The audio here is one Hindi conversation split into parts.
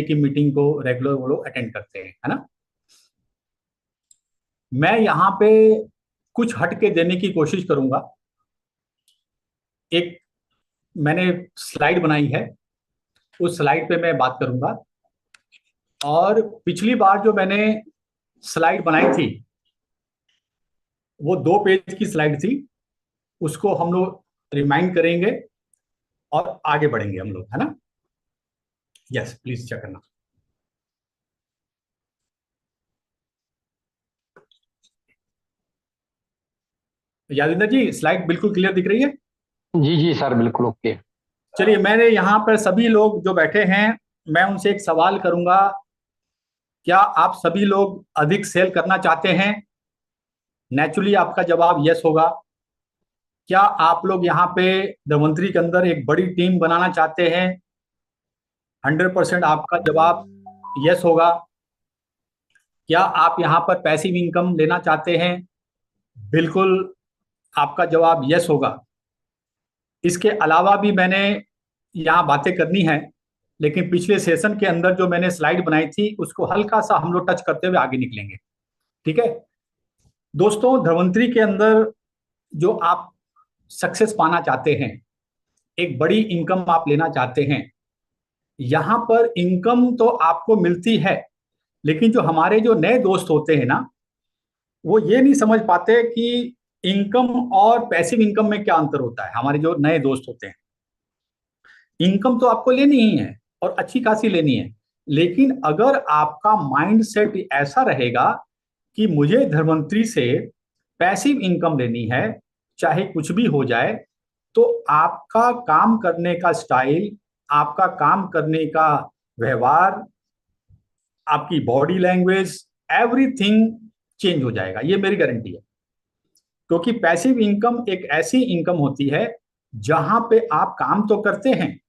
की मीटिंग को रेगुलर वो लोग अटेंड करते हैं, है ना। मैं यहाँ पे कुछ हट के देने की कोशिश करूंगा। एक मैंने स्लाइड बनाई है, उस स्लाइड पे मैं बात करूंगा। और पिछली बार जो मैंने स्लाइड बनाई थी वो 2 पेज की स्लाइड थी, उसको हम लोग रिमाइंड करेंगे और आगे बढ़ेंगे हम लोग, है ना। यस, प्लीज चेक करना। यादिंदर जी, स्लाइड बिल्कुल क्लियर दिख रही है। जी जी सर, बिल्कुल ओके। चलिए, मैंने यहाँ पर सभी लोग जो बैठे हैं, मैं उनसे एक सवाल करूंगा। क्या आप सभी लोग अधिक सेल करना चाहते हैं? नेचुरली आपका जवाब यस होगा। क्या आप लोग यहाँ पे धनवंतरी के अंदर एक बड़ी टीम बनाना चाहते हैं? 100% आपका जवाब यस होगा। क्या आप यहाँ पर पैसिव इनकम लेना चाहते हैं? बिल्कुल, आपका जवाब यस होगा। इसके अलावा भी मैंने यहाँ बातें करनी है, लेकिन पिछले सेशन के अंदर जो मैंने स्लाइड बनाई थी उसको हल्का सा हम लोग टच करते हुए आगे निकलेंगे। ठीक है दोस्तों, धनवंतरी के अंदर जो आप सक्सेस पाना चाहते हैं, एक बड़ी इनकम आप लेना चाहते हैं, यहाँ पर इनकम तो आपको मिलती है, लेकिन जो हमारे जो नए दोस्त होते हैं ना, वो ये नहीं समझ पाते कि इनकम और पैसिव इनकम में क्या अंतर होता है। हमारे जो नए दोस्त होते हैं, इनकम तो आपको लेनी ही है और अच्छी खासी लेनी है, लेकिन अगर आपका माइंड सेट ऐसा रहेगा कि मुझे धनवंतरी से पैसिव इनकम लेनी है, चाहे कुछ भी हो जाए, तो आपका काम करने का स्टाइल, आपका काम करने का व्यवहार, आपकी बॉडी लैंग्वेज, एवरीथिंग चेंज हो जाएगा। ये मेरी गारंटी है। क्योंकि पैसिव इनकम एक ऐसी इनकम होती है जहां पे आप काम तो करते हैं,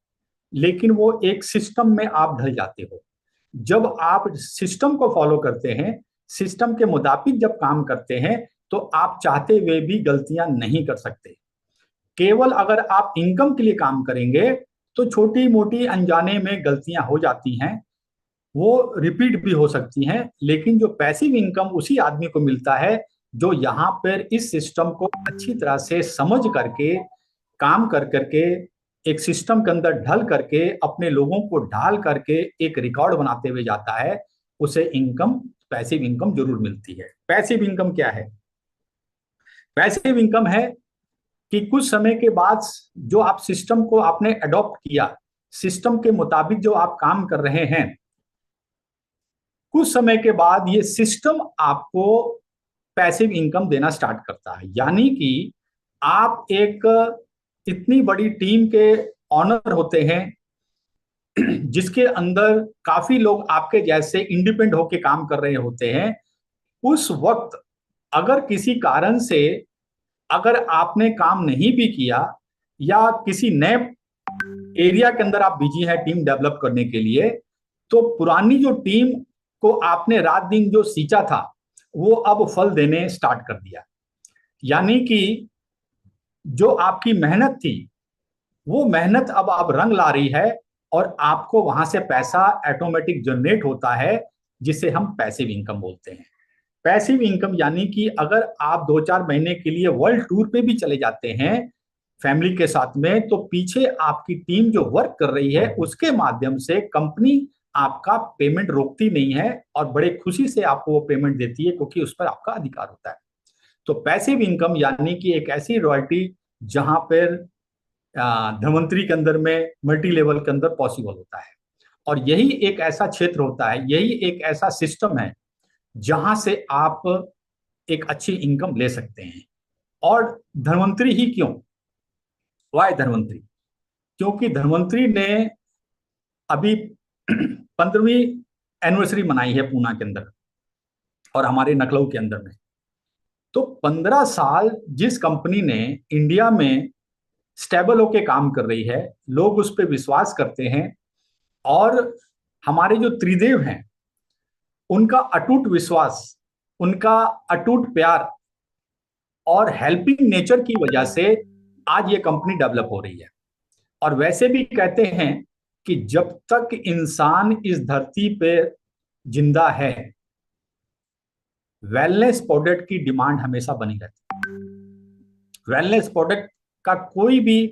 लेकिन वो एक सिस्टम में आप ढल जाते हो। जब आप सिस्टम को फॉलो करते हैं, सिस्टम के मुताबिक जब काम करते हैं, तो आप चाहते हुए भी गलतियां नहीं कर सकते। केवल अगर आप इनकम के लिए काम करेंगे तो छोटी मोटी अनजाने में गलतियां हो जाती हैं, वो रिपीट भी हो सकती हैं। लेकिन जो पैसिव इनकम उसी आदमी को मिलता है जो यहाँ पर इस सिस्टम को अच्छी तरह से समझ करके, काम कर करके, एक सिस्टम के अंदर ढल करके, अपने लोगों को ढाल करके एक रिकॉर्ड बनाते हुए जाता है। उसे इनकम, पैसिव इनकम जरूर मिलती है। पैसिव इनकम क्या है? पैसिव इनकम है कि कुछ समय के बाद जो आप सिस्टम को आपने अडॉप्ट किया, सिस्टम के मुताबिक जो आप काम कर रहे हैं, कुछ समय के बाद ये सिस्टम आपको पैसिव इनकम देना स्टार्ट करता है। यानी कि आप एक इतनी बड़ी टीम के ऑनर होते हैं जिसके अंदर काफी लोग आपके जैसे इंडिपेंडेंट होके काम कर रहे होते हैं। उस वक्त अगर किसी कारण से, अगर आपने काम नहीं भी किया या किसी नए एरिया के अंदर आप बिजी हैं टीम डेवलप करने के लिए, तो पुरानी जो टीम को आपने रात दिन जो सींचा था, वो अब फल देने स्टार्ट कर दिया। यानी कि जो आपकी मेहनत थी, वो मेहनत अब रंग ला रही है और आपको वहां से पैसा ऑटोमेटिक जनरेट होता है, जिसे हम पैसिव इनकम बोलते हैं। पैसिव इनकम यानी कि अगर आप 2-4 महीने के लिए वर्ल्ड टूर पे भी चले जाते हैं फैमिली के साथ में, तो पीछे आपकी टीम जो वर्क कर रही है उसके माध्यम से कंपनी आपका पेमेंट रोकती नहीं है और बड़े खुशी से आपको वो पेमेंट देती है, क्योंकि उस पर आपका अधिकार होता है। तो पैसिव इनकम यानी कि एक ऐसी रॉयल्टी जहां पर धनवंतरी के अंदर में मल्टी लेवल के अंदर पॉसिबल होता है। और यही एक ऐसा क्षेत्र होता है, यही एक ऐसा सिस्टम है जहां से आप एक अच्छी इनकम ले सकते हैं। और धनवंतरी ही क्यों? वाय धनवंतरी? क्योंकि धनवंतरी ने अभी 15वीं एनिवर्सरी मनाई है पूना के अंदर और हमारे नकलऊ के अंदर में। तो 15 साल जिस कंपनी ने इंडिया में स्टेबल होके काम कर रही है, लोग उस पर विश्वास करते हैं, और हमारे जो त्रिदेव हैं उनका अटूट विश्वास, उनका अटूट प्यार और हेल्पिंग नेचर की वजह से आज ये कंपनी डेवलप हो रही है। और वैसे भी कहते हैं कि जब तक इंसान इस धरती पे जिंदा है, वेलनेस प्रोडक्ट की डिमांड हमेशा बनी रहती है। वेलनेस प्रोडक्ट का कोई भी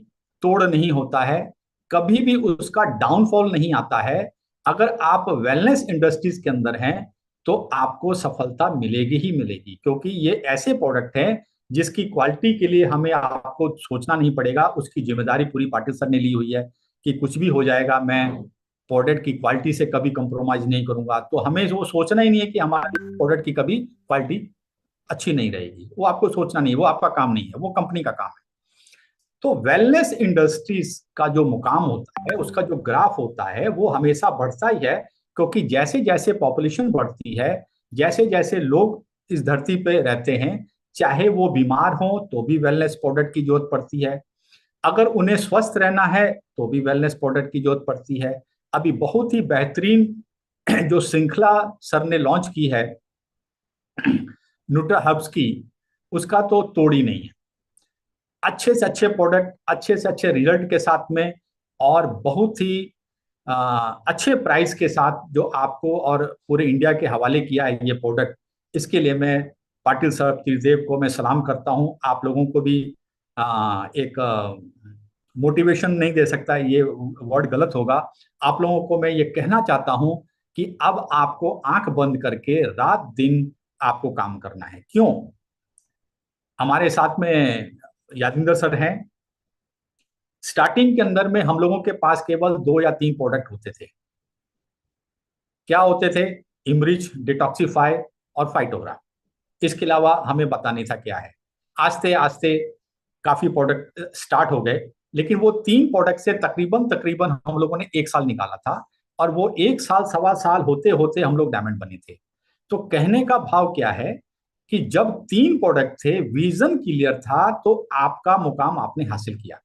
तोड़ नहीं होता है, कभी भी उसका डाउनफॉल नहीं आता है। अगर आप वेलनेस इंडस्ट्रीज के अंदर हैं तो आपको सफलता मिलेगी ही मिलेगी, क्योंकि ये ऐसे प्रोडक्ट हैं जिसकी क्वालिटी के लिए हमें आपको सोचना नहीं पड़ेगा। उसकी जिम्मेदारी पूरी पाटिल सर ने ली हुई है कि कुछ भी हो जाएगा, मैं प्रोडक्ट की क्वालिटी से कभी कंप्रोमाइज नहीं करूंगा। तो हमें वो सोचना ही नहीं है कि हमारी प्रोडक्ट की कभी क्वालिटी अच्छी नहीं रहेगी। वो आपको सोचना नहीं है, वो आपका काम नहीं है, वो कंपनी का काम है। तो वेलनेस इंडस्ट्रीज का जो मुकाम होता है, उसका जो ग्राफ होता है, वो हमेशा बढ़ता ही है, क्योंकि जैसे जैसे पॉपुलेशन बढ़ती है, जैसे जैसे लोग इस धरती पे रहते हैं, चाहे वो बीमार हो तो भी वेलनेस प्रोडक्ट की जरूरत पड़ती है, अगर उन्हें स्वस्थ रहना है तो भी वेलनेस प्रोडक्ट की जरूरत पड़ती है। अभी बहुत ही बेहतरीन जो श्रृंखला सर ने लॉन्च की है न्यूट्रा हब्स की, उसका तो तोड़ ही नहीं है। अच्छे से अच्छे प्रोडक्ट, अच्छे से अच्छे रिजल्ट के साथ में, और बहुत ही अच्छे प्राइस के साथ जो आपको और पूरे इंडिया के हवाले किया है ये प्रोडक्ट, इसके लिए मैं पाटिल साहब त्रिदेव को मैं सलाम करता हूं। आप लोगों को भी एक मोटिवेशन नहीं दे सकता, ये वर्ड गलत होगा। आप लोगों को मैं ये कहना चाहता हूं कि अब आपको आंख बंद करके रात दिन आपको काम करना है। क्यों? हमारे साथ में यादिंदर सर हैं। स्टार्टिंग के अंदर में हम लोगों के पास केवल 2 या 3 प्रोडक्ट होते थे। क्या होते थे? इमरिच, डिटॉक्सिफाई और फाइटोग्रा। इसके अलावा हमें पता नहीं था क्या है। आस्ते आस्ते काफी प्रोडक्ट स्टार्ट हो गए, लेकिन वो 3 प्रोडक्ट से तकरीबन तकरीबन हम लोगों ने 1 साल निकाला था, और वो 1 साल 1.25 साल होते होते हम लोग डायमंड बने थे। तो कहने का भाव क्या है कि जब 3 प्रोडक्ट थे, विजन क्लियर था, तो आपका मुकाम आपने हासिल किया।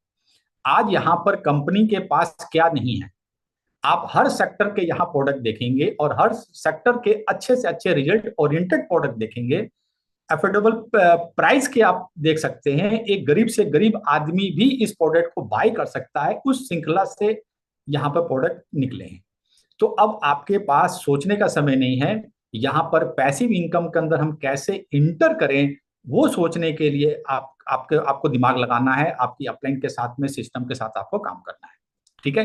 आज यहां पर कंपनी के पास क्या नहीं है, आप हर सेक्टर के यहाँ प्रोडक्ट देखेंगे, और हर सेक्टर के अच्छे से अच्छे रिजल्ट ओरिएंटेड प्रोडक्ट देखेंगे। अफोर्डेबल प्राइस के आप देख सकते हैं, एक गरीब से गरीब आदमी भी इस प्रोडक्ट को बाय कर सकता है। उस श्रृंखला से यहाँ पर प्रोडक्ट निकले हैं। तो अब आपके पास सोचने का समय नहीं है, यहाँ पर पैसिव इनकम के अंदर हम कैसे इंटर करें, वो सोचने के लिए आपको दिमाग लगाना है। आपकी अपलाइन के साथ में, सिस्टम के साथ आपको काम करना है। ठीक है,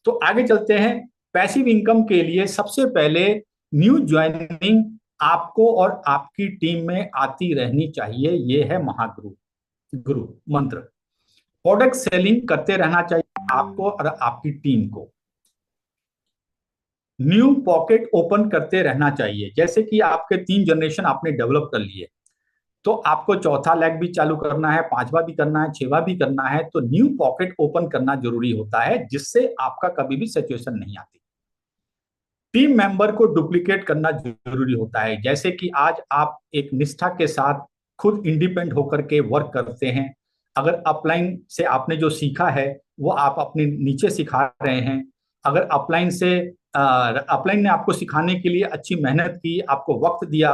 तो आगे चलते हैं। पैसिव इनकम के लिए सबसे पहले न्यू ज्वाइनिंग आपको और आपकी टीम में आती रहनी चाहिए। ये है महागुरु गुरु मंत्र। प्रोडक्ट सेलिंग करते रहना चाहिए आपको और आपकी टीम को। न्यू पॉकेट ओपन करते रहना चाहिए। जैसे कि आपके 3 जनरेशन आपने डेवलप कर लिए, तो आपको चौथा लेग भी चालू करना है, पांचवा भी करना है, छठवा भी करना है। तो न्यू पॉकेट ओपन करना जरूरी होता है, जिससे आपका कभी भी सिचुएशन नहीं आती। टीम मेंबर को डुप्लीकेट करना जरूरी होता है। जैसे कि आज आप एक निष्ठा के साथ खुद इंडिपेंडेंट होकर के वर्क करते हैं। अगर अपलाइन से आपने जो सीखा है वो आप अपने नीचे सिखा रहे हैं। अगर अपलाइन से अपलाइन ने आपको सिखाने के लिए अच्छी मेहनत की, आपको वक्त दिया,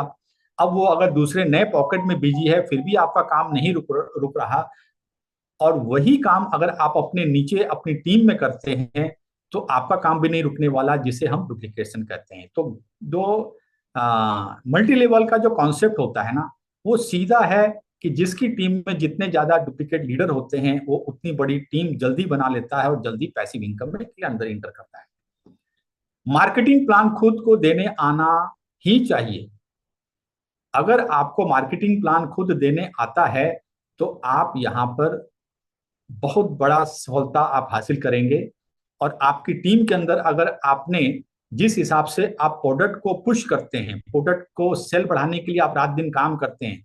अब वो अगर दूसरे नए पॉकेट में बिजी है, फिर भी आपका काम नहीं रुक रहा, और वही काम अगर आप अपने नीचे अपनी टीम में करते हैं, तो आपका काम भी नहीं रुकने वाला, जिसे हम डुप्लीकेशन कहते हैं। तो दो मल्टी लेवल का जो कॉन्सेप्ट होता है ना, वो सीधा है कि जिसकी टीम में जितने ज्यादा डुप्लीकेट लीडर होते हैं, वो उतनी बड़ी टीम जल्दी बना लेता है और जल्दी पैसिव इनकम में के अंदर इंटर करता है। मार्केटिंग प्लान खुद को देने आना ही चाहिए। अगर आपको मार्केटिंग प्लान खुद देने आता है, तो आप यहाँ पर बहुत बड़ा सफलता आप हासिल करेंगे। और आपकी टीम के अंदर अगर आपने जिस हिसाब से आप प्रोडक्ट को पुश करते हैं, प्रोडक्ट को सेल बढ़ाने के लिए आप रात दिन काम करते हैं,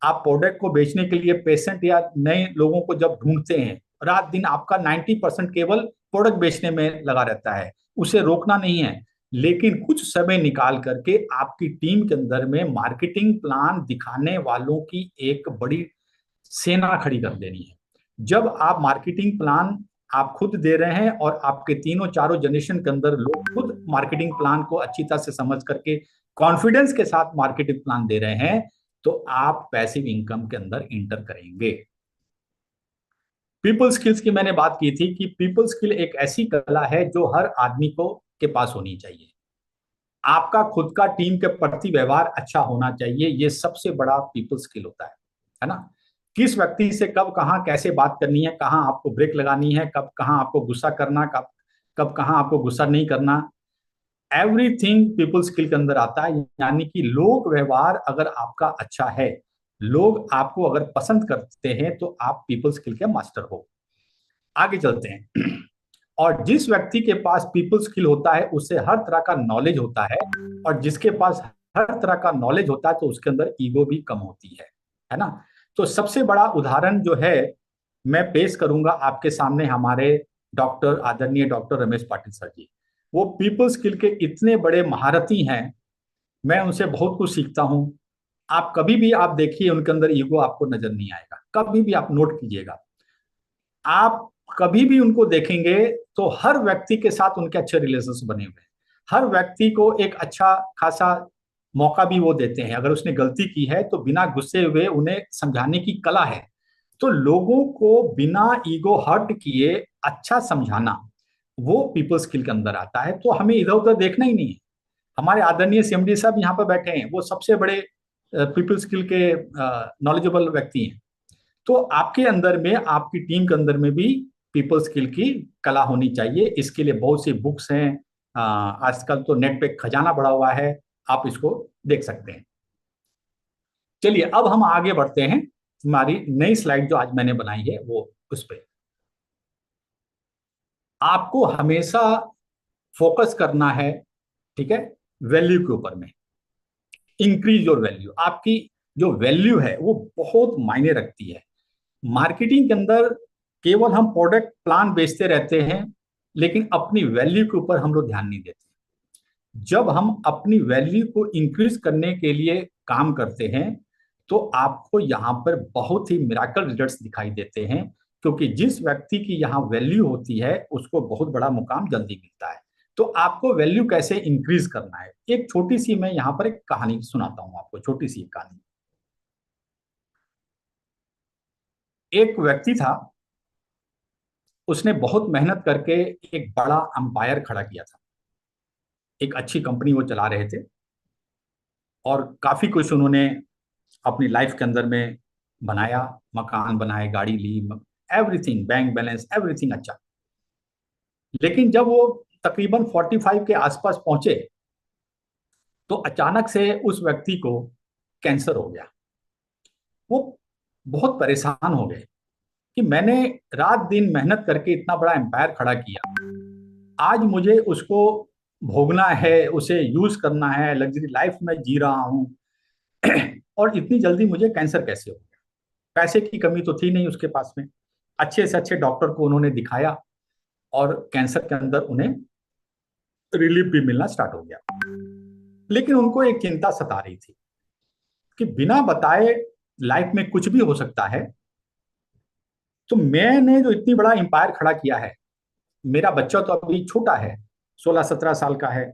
आप प्रोडक्ट को बेचने के लिए पेशेंट या नए लोगों को जब ढूंढते हैं, रात दिन आपका 90% केवल प्रोडक्ट बेचने में लगा रहता है, उसे रोकना नहीं है। लेकिन कुछ समय निकाल करके आपकी टीम के अंदर में मार्केटिंग प्लान दिखाने वालों की एक बड़ी सेना खड़ी कर देनी है। जब आप मार्केटिंग प्लान आप खुद दे रहे हैं, और आपके तीनों चारों जनरेशन के अंदर लोग खुद मार्केटिंग प्लान को अच्छी तरह से समझ करके कॉन्फिडेंस के साथ मार्केटिंग प्लान दे रहे हैं, तो आप पैसिव इनकम के अंदर इंटर करेंगे। पीपल स्किल्स की मैंने बात की थी कि पीपल स्किल एक ऐसी कला है जो हर आदमी को के पास होनी चाहिए। आपका खुद का टीम के प्रति व्यवहार अच्छा होना चाहिए, ये सबसे बड़ा पीपल स्किल होता है ना। किस व्यक्ति से कब कहाँ कैसे बात करनी है, कहाँ आपको ब्रेक लगानी है, कब कहाँ आपको गुस्सा करना, कब कब कहाँ आपको गुस्सा नहीं करना, एवरीथिंग पीपल स्किल के अंदर आता है। यानी कि लोग व्यवहार अगर आपका अच्छा है, लोग आपको अगर पसंद करते हैं, तो आप पीपल स्किल के मास्टर हो। आगे चलते हैं। और जिस व्यक्ति के पास पीपल स्किल होता है उससे हर तरह का नॉलेज होता है, और जिसके पास हर तरह का नॉलेज होता है तो उसके अंदर ईगो भी कम होती है ना। तो सबसे बड़ा उदाहरण जो है मैं पेश करूंगा आपके सामने, हमारे डॉक्टर आदरणीय डॉक्टर रमेश पाटिल सर जी। वो पीपल स्किल के इतने बड़े महारथी हैं, मैं उनसे बहुत कुछ सीखता हूँ। आप कभी भी आप देखिए उनके अंदर ईगो आपको नजर नहीं आएगा, कभी भी आप नोट कीजिएगा। आप कभी भी उनको देखेंगे तो हर व्यक्ति के साथ उनके अच्छे रिलेशंस बने हुए हैं। हर व्यक्ति को एक अच्छा खासा मौका भी वो देते हैं। अगर उसने गलती की है तो बिना गुस्से हुए उन्हें समझाने की कला है। तो लोगों को बिना ईगो हर्ट किए अच्छा समझाना, वो पीपल स्किल के अंदर आता है। तो हमें इधर उधर देखना ही नहीं है। हमारे आदरणीय सीएमडी साहब यहाँ पर बैठे हैं, वो सबसे बड़े पीपल स्किल के नॉलेजेबल व्यक्ति हैं। तो आपके अंदर में, आपकी टीम के अंदर में भी पीपल स्किल की कला होनी चाहिए। इसके लिए बहुत सी बुक्स हैं। आजकल तो नेट पे खजाना बढ़ा हुआ है, आप इसको देख सकते हैं। चलिए अब हम आगे बढ़ते हैं। हमारी नई स्लाइड जो आज मैंने बनाई है वो उस पर आपको हमेशा फोकस करना है, ठीक है, वैल्यू के ऊपर में। इंक्रीज योर वैल्यू, आपकी जो वैल्यू है वो बहुत मायने रखती है। मार्केटिंग के अंदर केवल हम प्रोडक्ट प्लान बेचते रहते हैं, लेकिन अपनी वैल्यू के ऊपर हम लोग ध्यान नहीं देते। जब हम अपनी वैल्यू को इंक्रीज करने के लिए काम करते हैं, तो आपको यहाँ पर बहुत ही मिराकल रिजल्ट्स दिखाई देते हैं। क्योंकि जिस व्यक्ति की यहाँ वैल्यू होती है उसको बहुत बड़ा मुकाम जल्दी मिलता है। तो आपको वैल्यू कैसे इंक्रीज करना है, एक छोटी सी मैं यहाँ पर एक कहानी सुनाता हूँ आपको, छोटी सी कहानी। एक व्यक्ति था, उसने बहुत मेहनत करके एक बड़ा अंपायर खड़ा किया था। एक अच्छी कंपनी वो चला रहे थे, और काफी कुछ उन्होंने अपनी लाइफ के अंदर में बनाया, मकान बनाए, गाड़ी ली, एवरीथिंग, बैंक बैलेंस, एवरीथिंग अच्छा। लेकिन जब वो तकरीबन 45 के आसपास पहुंचे, तो अचानक से उस व्यक्ति को कैंसर हो गया। वो बहुत परेशान हो गए कि मैंने रात दिन मेहनत करके इतना बड़ा एम्पायर खड़ा किया, आज मुझे उसको भोगना है, उसे यूज करना है, लग्जरी लाइफ में जी रहा हूं, और इतनी जल्दी मुझे कैंसर कैसे हो गया। पैसे की कमी तो थी नहीं उसके पास में, अच्छे से अच्छे डॉक्टर को उन्होंने दिखाया, और कैंसर के अंदर उन्हें रिलीफ भी मिलना स्टार्ट हो गया। लेकिन उनको एक चिंता सता रही थी कि बिना बताए लाइफ में कुछ भी हो सकता है। तो मैंने जो इतनी बड़ा एम्पायर खड़ा किया है, मेरा बच्चा तो अभी छोटा है, 16-17 साल का है,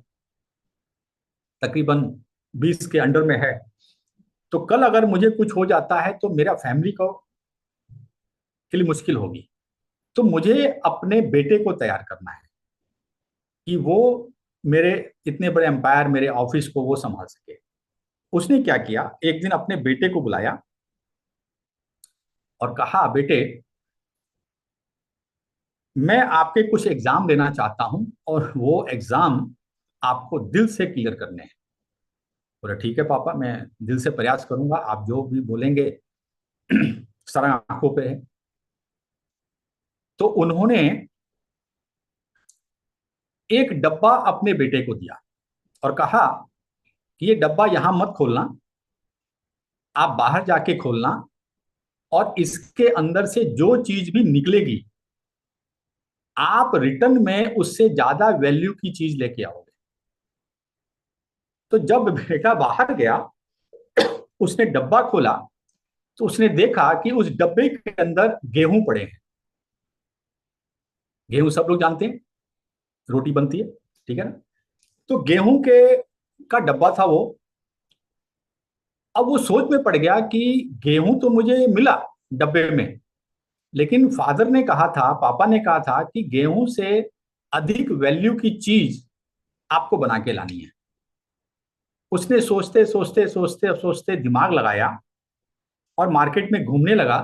तकरीबन 20 के अंडर में है। तो कल अगर मुझे कुछ हो जाता है तो मेरा फैमिली को के लिए मुश्किल होगी। तो मुझे अपने बेटे को तैयार करना है कि वो मेरे इतने बड़े एम्पायर, मेरे ऑफिस को वो संभाल सके। उसने क्या किया, एक दिन अपने बेटे को बुलाया और कहा, बेटे, मैं आपके कुछ एग्जाम लेना चाहता हूं, और वो एग्जाम आपको दिल से क्लियर करने हैं। बोला, ठीक है पापा, मैं दिल से प्रयास करूंगा, आप जो भी बोलेंगे सर आंखों पे है। तो उन्होंने एक डब्बा अपने बेटे को दिया और कहा कि ये डब्बा यहां मत खोलना, आप बाहर जाके खोलना, और इसके अंदर से जो चीज भी निकलेगी, आप रिटर्न में उससे ज्यादा वैल्यू की चीज लेके आओगे। तो जब बेटा बाहर गया, उसने डब्बा खोला, तो उसने देखा कि उस डब्बे के अंदर गेहूं पड़े हैं। गेहूं सब लोग जानते हैं, रोटी बनती है, ठीक है ना। तो गेहूं के का डब्बा था वो। अब वो सोच में पड़ गया कि गेहूं तो मुझे मिला डब्बे में, लेकिन फादर ने कहा था, पापा ने कहा था कि गेहूं से अधिक वैल्यू की चीज आपको बना के लानी है। उसने सोचते सोचते सोचते सोचते दिमाग लगाया और मार्केट में घूमने लगा,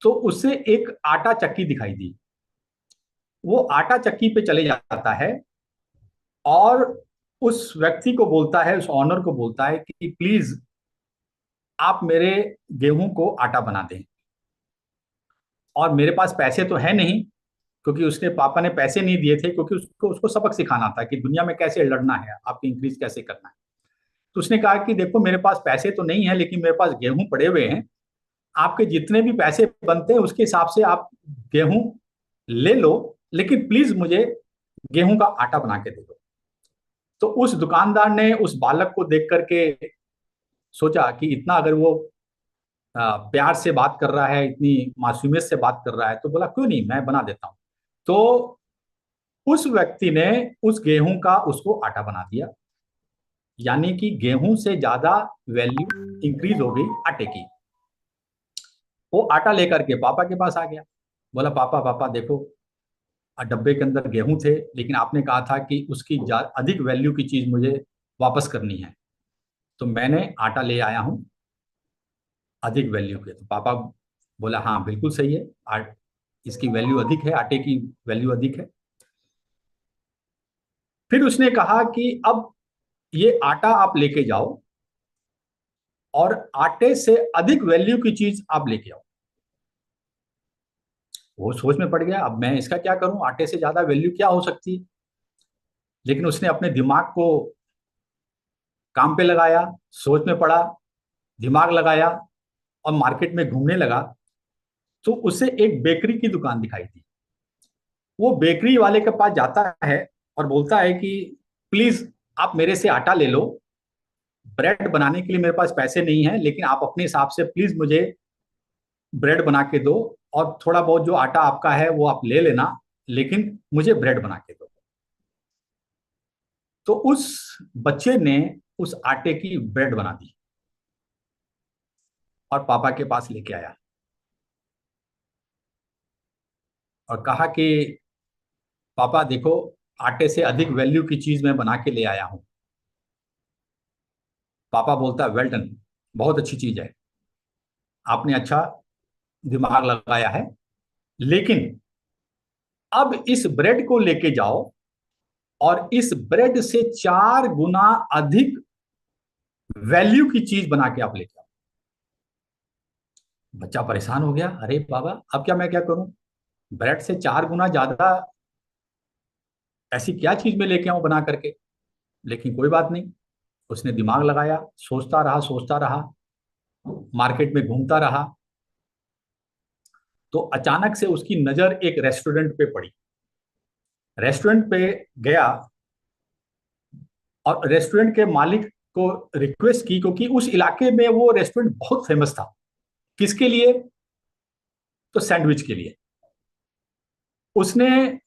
तो उसे एक आटा चक्की दिखाई दी। वो आटा चक्की पे चले जाता है और उस व्यक्ति को बोलता है, उस ऑनर को बोलता है कि प्लीज आप मेरे गेहूं को आटा बना दें। और मेरे पास पैसे तो है नहीं, क्योंकि उसके पापा ने पैसे नहीं दिए थे, क्योंकि उसको उसको सबक सिखाना था कि दुनिया में कैसे लड़ना है, आपको इंक्रीज कैसे करना है। तो उसने कहा कि देखो मेरे पास पैसे तो नहीं है, लेकिन मेरे पास गेहूं पड़े हुए हैं। आपके जितने भी पैसे बनते हैं उसके हिसाब से आप गेहूं ले लो, लेकिन प्लीज मुझे गेहूं का आटा बना के दे दो। तो उस दुकानदार ने उस बालक को देख करके सोचा कि इतना अगर वो प्यार से बात कर रहा है, इतनी मासूमियत से बात कर रहा है, तो बोला क्यों नहीं, मैं बना देता हूं। तो उस व्यक्ति ने उस गेहूं का उसको आटा बना दिया। यानी कि गेहूं से ज्यादा वैल्यू इंक्रीज हो गई आटे की। वो आटा लेकर के पापा के पास आ गया। बोला पापा पापा देखो, डब्बे के अंदर गेहूं थे, लेकिन आपने कहा था कि उसकी अधिक वैल्यू की चीज मुझे वापस करनी है, तो मैंने आटा ले आया हूं अधिक वैल्यू के। तो पापा बोला हाँ बिल्कुल सही है, इसकी वैल्यू अधिक है, आटे की वैल्यू अधिक है। फिर उसने कहा कि अब ये आटा आप लेके जाओ और आटे से अधिक वैल्यू की चीज आप लेके आओ। वो सोच में पड़ गया, अब मैं इसका क्या करूं, आटे से ज्यादा वैल्यू क्या हो सकती है। लेकिन उसने अपने दिमाग को काम पे लगाया, सोच में पड़ा, दिमाग लगाया और मार्केट में घूमने लगा। तो उसे एक बेकरी की दुकान दिखाई दी। वो बेकरी वाले के पास जाता है और बोलता है कि प्लीज आप मेरे से आटा ले लो, ब्रेड बनाने के लिए मेरे पास पैसे नहीं है, लेकिन आप अपने हिसाब से प्लीज मुझे ब्रेड बना के दो, और थोड़ा बहुत जो आटा आपका है वो आप ले लेना, लेकिन मुझे ब्रेड बना के दो। तो उस बच्चे ने उस आटे की ब्रेड बना दी और पापा के पास लेके आया और कहा कि पापा देखो, आटे से अधिक वैल्यू की चीज मैं बना के ले आया हूं। पापा बोलता वेल डन, बहुत अच्छी चीज है, आपने अच्छा दिमाग लगाया है, लेकिन अब इस ब्रेड को लेके जाओ और इस ब्रेड से 4 गुना अधिक वैल्यू की चीज बना के आप लेके आओ। बच्चा परेशान हो गया, अरे बाबा अब क्या, मैं क्या करूं, ब्रेड से 4 गुना ज्यादा ऐसी क्या चीज में लेके आऊं बना करके। लेकिन कोई बात नहीं, उसने दिमाग लगाया, सोचता रहा सोचता रहा, मार्केट में घूमता रहा। तो अचानक से उसकी नजर एक रेस्टोरेंट पे पड़ी। रेस्टोरेंट पे गया और रेस्टोरेंट के मालिक को रिक्वेस्ट की, क्योंकि उस इलाके में वो रेस्टोरेंट बहुत फेमस था। किसके लिए? तो सैंडविच के लिए। उसने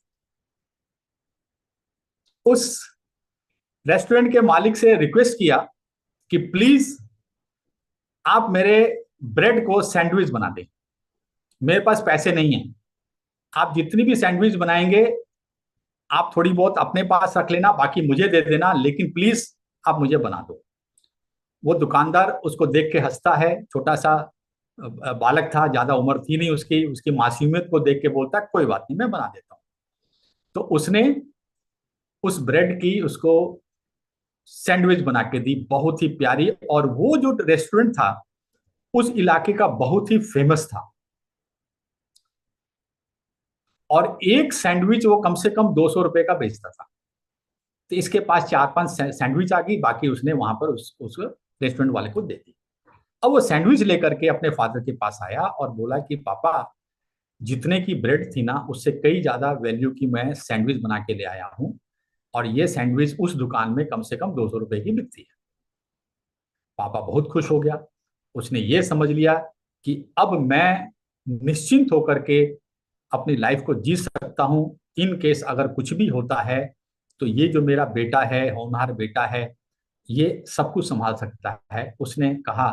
उस रेस्टोरेंट के मालिक से रिक्वेस्ट किया कि प्लीज आप मेरे ब्रेड को सैंडविच बना दें, मेरे पास पैसे नहीं है, आप जितनी भी सैंडविच बनाएंगे आप थोड़ी बहुत अपने पास रख लेना, बाकी मुझे दे देना, लेकिन प्लीज आप मुझे बना दो। वो दुकानदार उसको देख के हंसता है, छोटा सा बालक था, ज्यादा उम्र थी नहीं उसकी, उसकी मासूमियत को देख के बोलता है कोई बात नहीं, मैं बना देता हूँ। तो उसने उस ब्रेड की उसको सैंडविच बना के दी, बहुत ही प्यारी। और वो जो रेस्टोरेंट था उस इलाके का बहुत ही फेमस था, और एक सैंडविच वो कम से कम 200 रुपए का बेचता था। तो इसके पास 4-5 सैंडविच आ गई, बाकी उसने वहां पर उस रेस्टोरेंट वाले को दे दी। अब वो सैंडविच लेकर के अपने फादर के पास आया और बोला कि पापा, जितने की ब्रेड थी ना उससे कई ज्यादा वैल्यू की मैं सैंडविच बना के ले आया हूँ, और ये सैंडविच उस दुकान में कम से कम 200 रुपए की बिकती है। पापा बहुत खुश हो गया। उसने ये समझ लिया कि अब मैं निश्चिंत होकर के अपनी लाइफ को जी सकता हूँ। इन केस अगर कुछ भी होता है तो ये जो मेरा बेटा है, होनहार बेटा है, ये सब कुछ संभाल सकता है। उसने कहा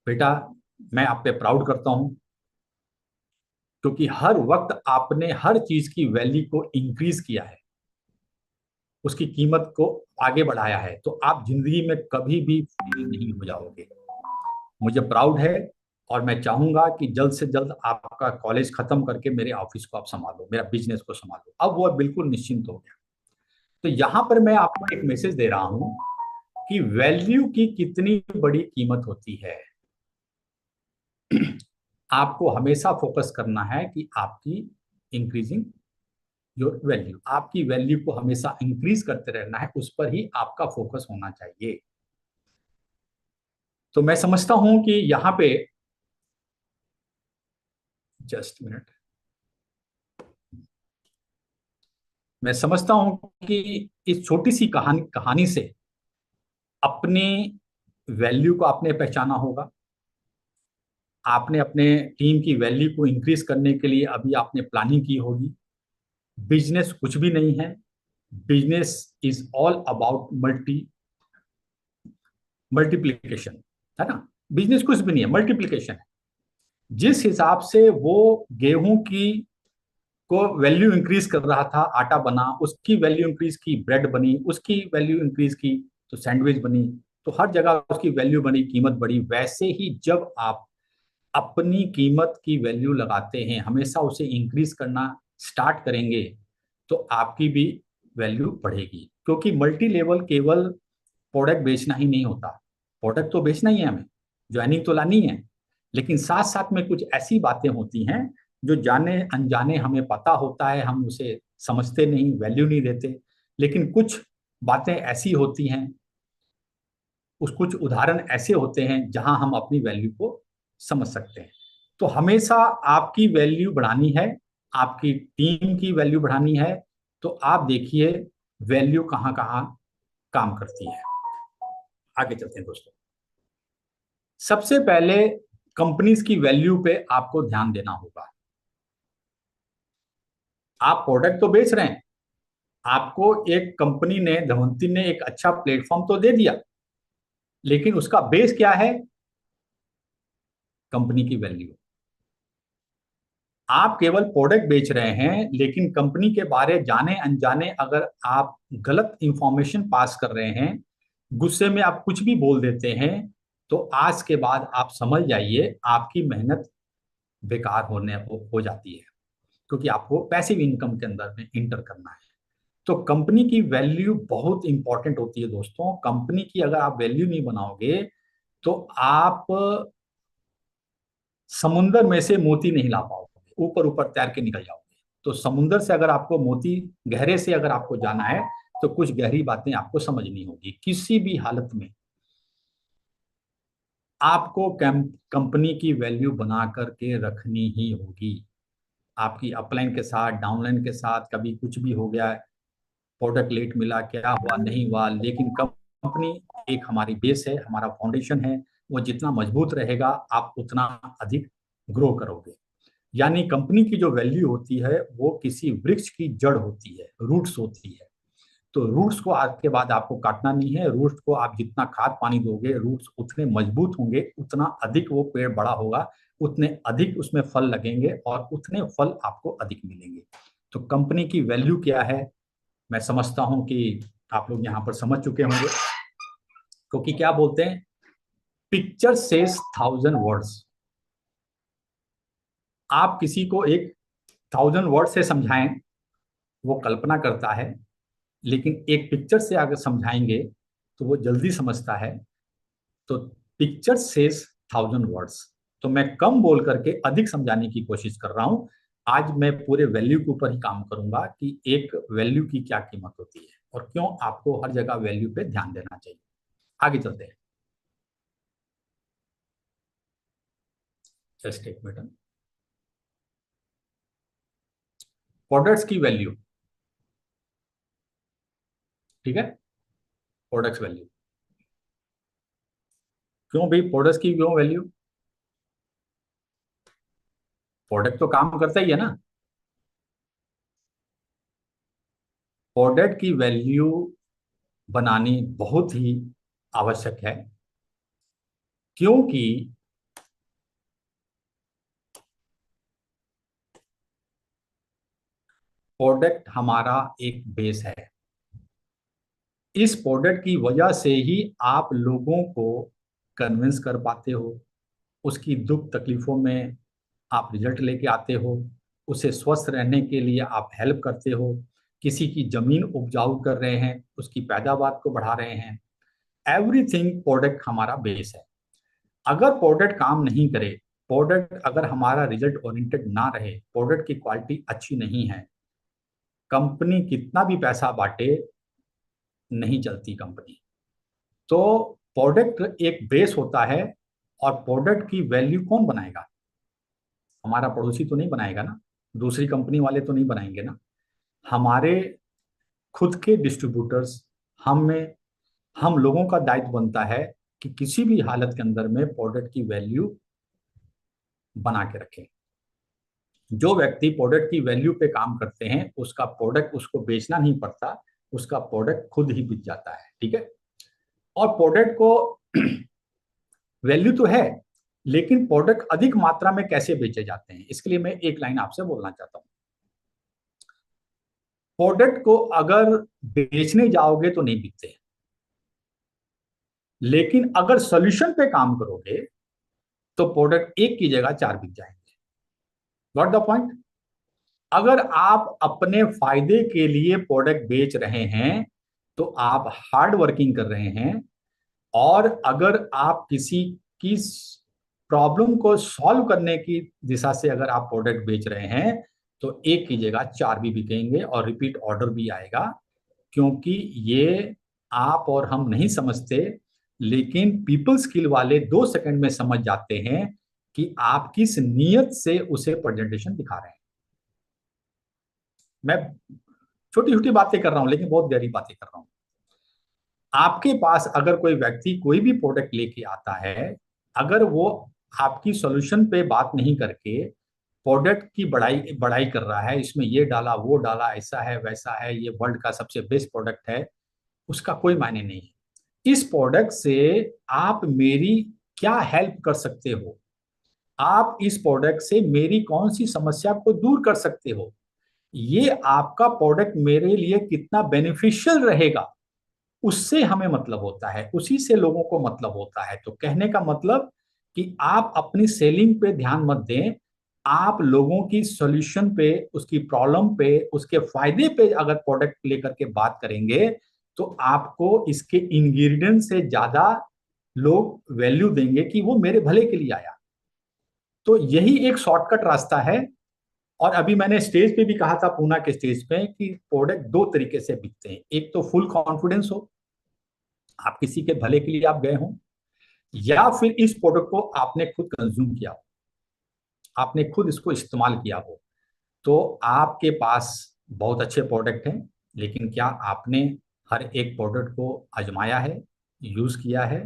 बेटा, मैं आप पे प्राउड करता हूँ, क्योंकि हर वक्त आपने हर चीज की वैल्यू को इंक्रीज किया है, उसकी कीमत को आगे बढ़ाया है, तो आप जिंदगी में कभी भी फेल नहीं हो जाओगे। मुझे प्राउड है, और मैं चाहूंगा कि जल्द से जल्द आपका कॉलेज खत्म करके मेरे ऑफिस को आप संभालो, मेरा बिजनेस को संभालो। अब वो बिल्कुल निश्चिंत हो गया। तो यहां पर मैं आपको एक मैसेज दे रहा हूं कि वैल्यू की कितनी बड़ी कीमत होती है। आपको हमेशा फोकस करना है कि आपकी इंक्रीजिंग योर वैल्यू, आपकी वैल्यू को हमेशा इंक्रीज करते रहना है, उस पर ही आपका फोकस होना चाहिए। तो मैं समझता हूं कि यहाँ पे, जस्ट मिनट, मैं समझता हूं कि इस छोटी सी कहानी कहानी से अपनी वैल्यू को आपने पहचाना होगा। आपने अपने टीम की वैल्यू को इंक्रीज करने के लिए अभी आपने प्लानिंग की होगी। बिजनेस कुछ भी नहीं है, business is all about multiplication, है ना। बिजनेस कुछ भी नहीं है, मल्टीप्लीकेशन है। जिस हिसाब से वो गेहूं की को वैल्यू इंक्रीज कर रहा था, आटा बना, उसकी वैल्यू इंक्रीज की, ब्रेड बनी, उसकी वैल्यू इंक्रीज की तो सैंडविच बनी, तो हर जगह उसकी वैल्यू बनी, कीमत बढ़ी। वैसे ही जब आप अपनी कीमत की वैल्यू लगाते हैं, हमेशा उसे इंक्रीज करना स्टार्ट करेंगे, तो आपकी भी वैल्यू बढ़ेगी। क्योंकि मल्टी लेवल केवल प्रोडक्ट बेचना ही नहीं होता। प्रोडक्ट तो बेचना ही है, हमें ज्वाइनिंग तो लानी है, लेकिन साथ साथ में कुछ ऐसी बातें होती हैं जो जाने अनजाने हमें पता होता है, हम उसे समझते नहीं, वैल्यू नहीं देते। लेकिन कुछ बातें ऐसी होती हैं, कुछ उदाहरण ऐसे होते हैं जहां हम अपनी वैल्यू को समझ सकते हैं। तो हमेशा आपकी वैल्यू बढ़ानी है, आपकी टीम की वैल्यू बढ़ानी है। तो आप देखिए वैल्यू कहाँ कहाँ काम करती है। आगे चलते हैं दोस्तों। सबसे पहले कंपनीज की वैल्यू पे आपको ध्यान देना होगा। आप प्रोडक्ट तो बेच रहे हैं, आपको एक कंपनी ने, धनवंतरी ने एक अच्छा प्लेटफॉर्म तो दे दिया, लेकिन उसका बेस क्या है? कंपनी की वैल्यू। आप केवल प्रोडक्ट बेच रहे हैं, लेकिन कंपनी के बारे जाने अनजाने अगर आप गलत इंफॉर्मेशन पास कर रहे हैं, गुस्से में आप कुछ भी बोल देते हैं, तो आज के बाद आप समझ जाइए आपकी मेहनत बेकार हो जाती है। क्योंकि आपको पैसिव इनकम के अंदर में इंटर करना है। तो कंपनी की वैल्यू बहुत इंपॉर्टेंट होती है दोस्तों। कंपनी की अगर आप वैल्यू नहीं बनाओगे, तो आप समुंदर में से मोती नहीं ला पाओगे, ऊपर ऊपर तैर के निकल जाओगे। तो समुंदर से अगर आपको मोती, गहरे से अगर आपको जाना है, तो कुछ गहरी बातें आपको समझनी होगी। किसी भी हालत में आपको कंपनी की वैल्यू बना करके रखनी ही होगी। आपकी अपलाइन के साथ, डाउनलाइन के साथ कभी कुछ भी हो गया, प्रोडक्ट लेट मिला, क्या हुआ नहीं हुआ, लेकिन कंपनी एक हमारी बेस है, हमारा फाउंडेशन है। वो जितना मजबूत रहेगा, आप उतना अधिक ग्रो करोगे। यानी कंपनी की जो वैल्यू होती है वो किसी वृक्ष की जड़ होती है, रूट्स होती है। तो रूट्स को आज के बाद आपको काटना नहीं है। रूट्स को आप जितना खाद पानी दोगे, रूट्स उतने मजबूत होंगे, उतना अधिक वो पेड़ बड़ा होगा, उतने अधिक उसमें फल लगेंगे और उतने फल आपको अधिक मिलेंगे। तो कंपनी की वैल्यू क्या है, मैं समझता हूं कि आप लोग यहाँ पर समझ चुके होंगे। क्योंकि क्या बोलते हैं, पिक्चर सेज 1000 वर्ड्स। आप किसी को एक 1000 वर्ड से समझाएं, वो कल्पना करता है, लेकिन एक पिक्चर से अगर समझाएंगे तो वो जल्दी समझता है। तो पिक्चर सेज 1000 वर्ड्स। तो मैं कम बोल करके अधिक समझाने की कोशिश कर रहा हूं। आज मैं पूरे वैल्यू के ऊपर ही काम करूंगा कि एक वैल्यू की क्या कीमत होती है और क्यों आपको हर जगह वैल्यू पे ध्यान देना चाहिए। आगे चलते हैं। जस्ट एक मिनट। प्रोडक्ट्स की वैल्यू, ठीक है, प्रोडक्ट्स वैल्यू। क्यों भाई प्रोडक्ट्स की क्यों वैल्यू? प्रोडक्ट तो काम करता ही है ना। प्रोडक्ट की वैल्यू बनानी बहुत ही आवश्यक है, क्योंकि प्रोडक्ट हमारा एक बेस है। इस प्रोडक्ट की वजह से ही आप लोगों को कन्विंस कर पाते हो, उसकी दुख तकलीफों में आप रिजल्ट लेके आते हो, उसे स्वस्थ रहने के लिए आप हेल्प करते हो, किसी की जमीन उपजाऊ कर रहे हैं, उसकी पैदावार को बढ़ा रहे हैं। एवरीथिंग प्रोडक्ट हमारा बेस है। अगर प्रोडक्ट काम नहीं करे, प्रोडक्ट अगर हमारा रिजल्ट ओरिएंटेड ना रहे, प्रोडक्ट की क्वालिटी अच्छी नहीं है, कंपनी कितना भी पैसा बांटे, नहीं चलती कंपनी। तो प्रोडक्ट एक बेस होता है, और प्रोडक्ट की वैल्यू कौन बनाएगा? हमारा पड़ोसी तो नहीं बनाएगा ना, दूसरी कंपनी वाले तो नहीं बनाएंगे ना। हमारे खुद के डिस्ट्रीब्यूटर्स, हम लोगों का दायित्व बनता है कि किसी भी हालत के अंदर में प्रोडक्ट की वैल्यू बना के रखें। जो व्यक्ति प्रोडक्ट की वैल्यू पे काम करते हैं, उसका प्रोडक्ट उसको बेचना नहीं पड़ता, उसका प्रोडक्ट खुद ही बिक जाता है। ठीक है। और प्रोडक्ट को वैल्यू तो है, लेकिन प्रोडक्ट अधिक मात्रा में कैसे बेचे जाते हैं, इसके लिए मैं एक लाइन आपसे बोलना चाहता हूं। प्रोडक्ट को अगर बेचने जाओगे तो नहीं बिकते, लेकिन अगर सॉल्यूशन पे काम करोगे तो प्रोडक्ट एक की जगह चार बिक जाएंगे। Got the point? अगर आप अपने फायदे के लिए प्रोडक्ट बेच रहे हैं तो आप हार्ड वर्किंग कर रहे हैं, और अगर आप किसी की प्रॉब्लम को सॉल्व करने की दिशा से अगर आप प्रोडक्ट बेच रहे हैं तो एक की जगह चार भी बिकेंगे और रिपीट ऑर्डर भी आएगा। क्योंकि ये आप और हम नहीं समझते, लेकिन पीपल स्किल वाले 2 सेकंड में समझ जाते हैं कि आप किस नीयत से उसे प्रेजेंटेशन दिखा रहे हैं। मैं छोटी छोटी बातें कर रहा हूं, लेकिन बहुत गहरी बातें कर रहा हूं। आपके पास अगर कोई व्यक्ति कोई भी प्रोडक्ट लेके आता है, अगर वो आपकी सॉल्यूशन पे बात नहीं करके प्रोडक्ट की बढ़ाई बढ़ाई कर रहा है, इसमें ये डाला वो डाला, ऐसा है वैसा है, ये वर्ल्ड का सबसे बेस्ट प्रोडक्ट है, उसका कोई मायने नहीं है। इस प्रोडक्ट से आप मेरी क्या हेल्प कर सकते हो, आप इस प्रोडक्ट से मेरी कौन सी समस्या को दूर कर सकते हो, ये आपका प्रोडक्ट मेरे लिए कितना बेनिफिशियल रहेगा, उससे हमें मतलब होता है, उसी से लोगों को मतलब होता है। तो कहने का मतलब कि आप अपनी सेलिंग पे ध्यान मत दें, आप लोगों की सॉल्यूशन पे, उसकी प्रॉब्लम पे, उसके फायदे पे अगर प्रोडक्ट लेकर के बात करेंगे तो आपको इसके इंग्रेडिएंट से ज्यादा लोग वैल्यू देंगे कि वो मेरे भले के लिए आया। तो यही एक शॉर्टकट रास्ता है। और अभी मैंने स्टेज पे भी कहा था, पूना के स्टेज पे, कि प्रोडक्ट दो तरीके से बिकते हैं। एक तो फुल कॉन्फिडेंस हो, आप किसी के भले के लिए आप गए हो, या फिर इस प्रोडक्ट को आपने खुद कंज्यूम किया हो, आपने खुद इसको इस्तेमाल किया हो। तो आपके पास बहुत अच्छे प्रोडक्ट हैं, लेकिन क्या आपने हर एक प्रोडक्ट को आजमाया है, यूज किया है,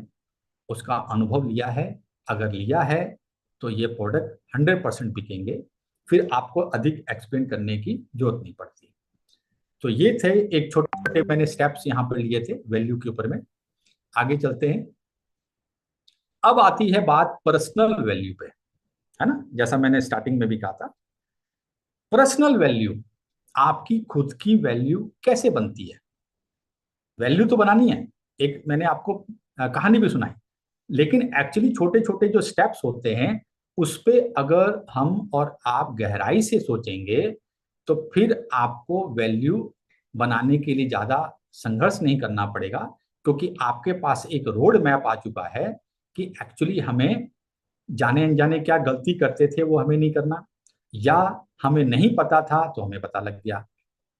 उसका अनुभव लिया है? अगर लिया है तो ये प्रोडक्ट 100% बिकेंगे, फिर आपको अधिक एक्सप्लेन करने की जरूरत नहीं पड़ती। तो ये थे एक छोटे छोटे मैंने स्टेप्स यहाँ पर लिए थे वैल्यू के ऊपर में। आगे चलते हैं। अब आती है बात पर्सनल वैल्यू पे, है ना, जैसा मैंने स्टार्टिंग में भी कहा था। पर्सनल वैल्यू, आपकी खुद की वैल्यू कैसे बनती है? वैल्यू तो बनानी है, एक मैंने आपको कहानी भी सुनाई, लेकिन एक्चुअली छोटे छोटे जो स्टेप्स होते हैं उस पे अगर हम और आप गहराई से सोचेंगे तो फिर आपको वैल्यू बनाने के लिए ज्यादा संघर्ष नहीं करना पड़ेगा, क्योंकि आपके पास एक रोड मैप आ चुका है कि एक्चुअली हमें जाने अनजाने क्या गलती करते थे वो हमें नहीं करना, या हमें नहीं पता था तो हमें पता लग गया।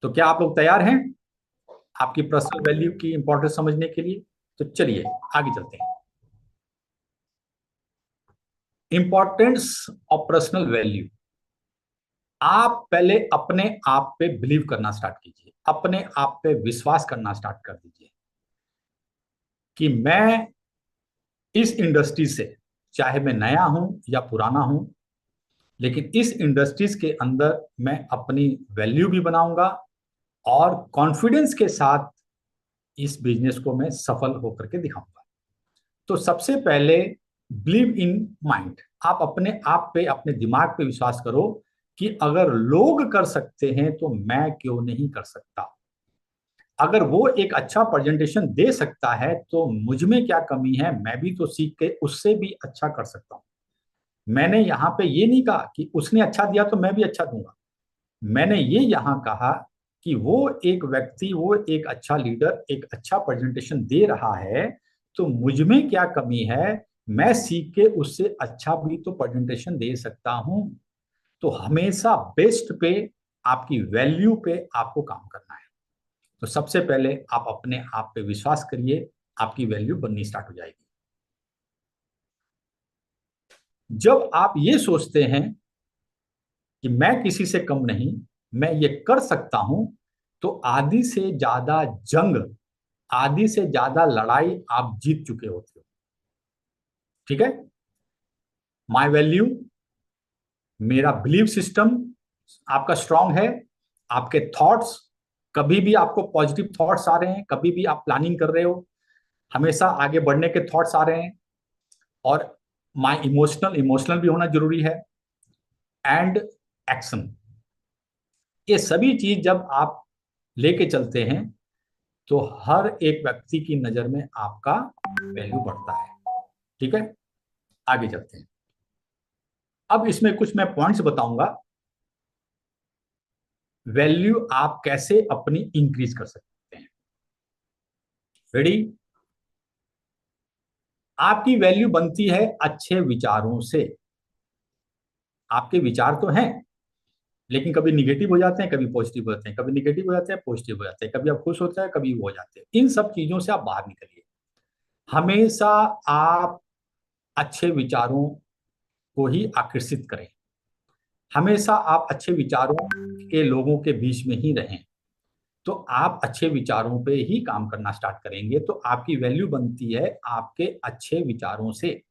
तो क्या आप लोग तैयार हैं आपकी पर्सनल वैल्यू की इंपॉर्टेंस समझने के लिए? तो चलिए आगे चलते हैं। Importance of personal value. आप पहले अपने आप पे बिलीव करना स्टार्ट कीजिए, अपने आप पे विश्वास करना स्टार्ट कर दीजिए कि मैं इस इंडस्ट्री से, चाहे मैं नया हूं या पुराना हूं, लेकिन इस इंडस्ट्रीज के अंदर मैं अपनी वैल्यू भी बनाऊंगा, और कॉन्फिडेंस के साथ इस बिजनेस को मैं सफल होकर के दिखाऊंगा। तो सबसे पहले बिलीव इन माइंड, आप अपने आप पे, अपने दिमाग पे विश्वास करो कि अगर लोग कर सकते हैं तो मैं क्यों नहीं कर सकता। अगर वो एक अच्छा प्रेजेंटेशन दे सकता है तो मुझ में क्या कमी है, मैं भी तो सीख के उससे भी अच्छा कर सकता हूँ। मैंने यहाँ पे ये नहीं कहा कि उसने अच्छा दिया तो मैं भी अच्छा दूंगा। मैंने ये यहाँ कहा कि वो एक व्यक्ति, वो एक अच्छा लीडर एक अच्छा प्रेजेंटेशन दे रहा है, तो मुझ में क्या कमी है, मैं सीख के उससे अच्छा भी तो प्रेजेंटेशन दे सकता हूं। तो हमेशा बेस्ट पे, आपकी वैल्यू पे आपको काम करना है। तो सबसे पहले आप अपने आप पे विश्वास करिए, आपकी वैल्यू बननी स्टार्ट हो जाएगी। जब आप ये सोचते हैं कि मैं किसी से कम नहीं, मैं ये कर सकता हूं, तो आधी से ज्यादा जंग, आधी से ज्यादा लड़ाई आप जीत चुके होते हो। ठीक है। माय वैल्यू, मेरा बिलीव सिस्टम आपका स्ट्रांग है। आपके थॉट्स, कभी भी आपको पॉजिटिव थॉट्स आ रहे हैं, कभी भी आप प्लानिंग कर रहे हो, हमेशा आगे बढ़ने के थॉट्स आ रहे हैं। और माय इमोशनल, इमोशनल भी होना जरूरी है। एंड एक्शन, ये सभी चीज जब आप लेके चलते हैं तो हर एक व्यक्ति की नजर में आपका वैल्यू बढ़ता है। ठीक है, आगे चलते हैं। अब इसमें कुछ मैं पॉइंट्स बताऊंगा, वैल्यू आप कैसे अपनी इंक्रीज कर सकते हैं। रेडी। आपकी वैल्यू बनती है अच्छे विचारों से। आपके विचार तो हैं, लेकिन कभी निगेटिव हो जाते हैं, कभी पॉजिटिव हो जाते हैं, कभी निगेटिव हो जाते हैं, पॉजिटिव हो जाते हैं, कभी आप खुश होते हैं, कभी वो हो जाते हैं। इन सब चीजों से आप बाहर निकलिए। हमेशा आप अच्छे विचारों को ही आकर्षित करें। हमेशा आप अच्छे विचारों के लोगों के बीच में ही रहें। तो आप अच्छे विचारों पे ही काम करना स्टार्ट करेंगे तो आपकी वैल्यू बनती है आपके अच्छे विचारों से।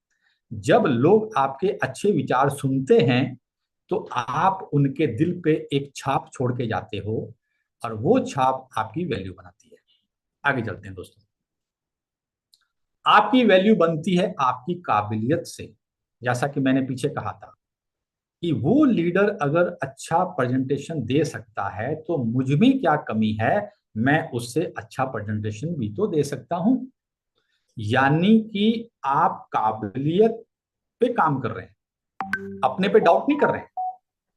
जब लोग आपके अच्छे विचार सुनते हैं तो आप उनके दिल पे एक छाप छोड़ के जाते हो, और वो छाप आपकी वैल्यू बनाती है। आगे चलते हैं दोस्तों। आपकी वैल्यू बनती है आपकी काबिलियत से। जैसा कि मैंने पीछे कहा था कि वो लीडर अगर अच्छा प्रेजेंटेशन दे सकता है तो मुझ में क्या कमी है, मैं उससे अच्छा प्रेजेंटेशन भी तो दे सकता हूं। यानी कि आप काबिलियत पे काम कर रहे हैं, अपने पे डाउट नहीं कर रहे हैं।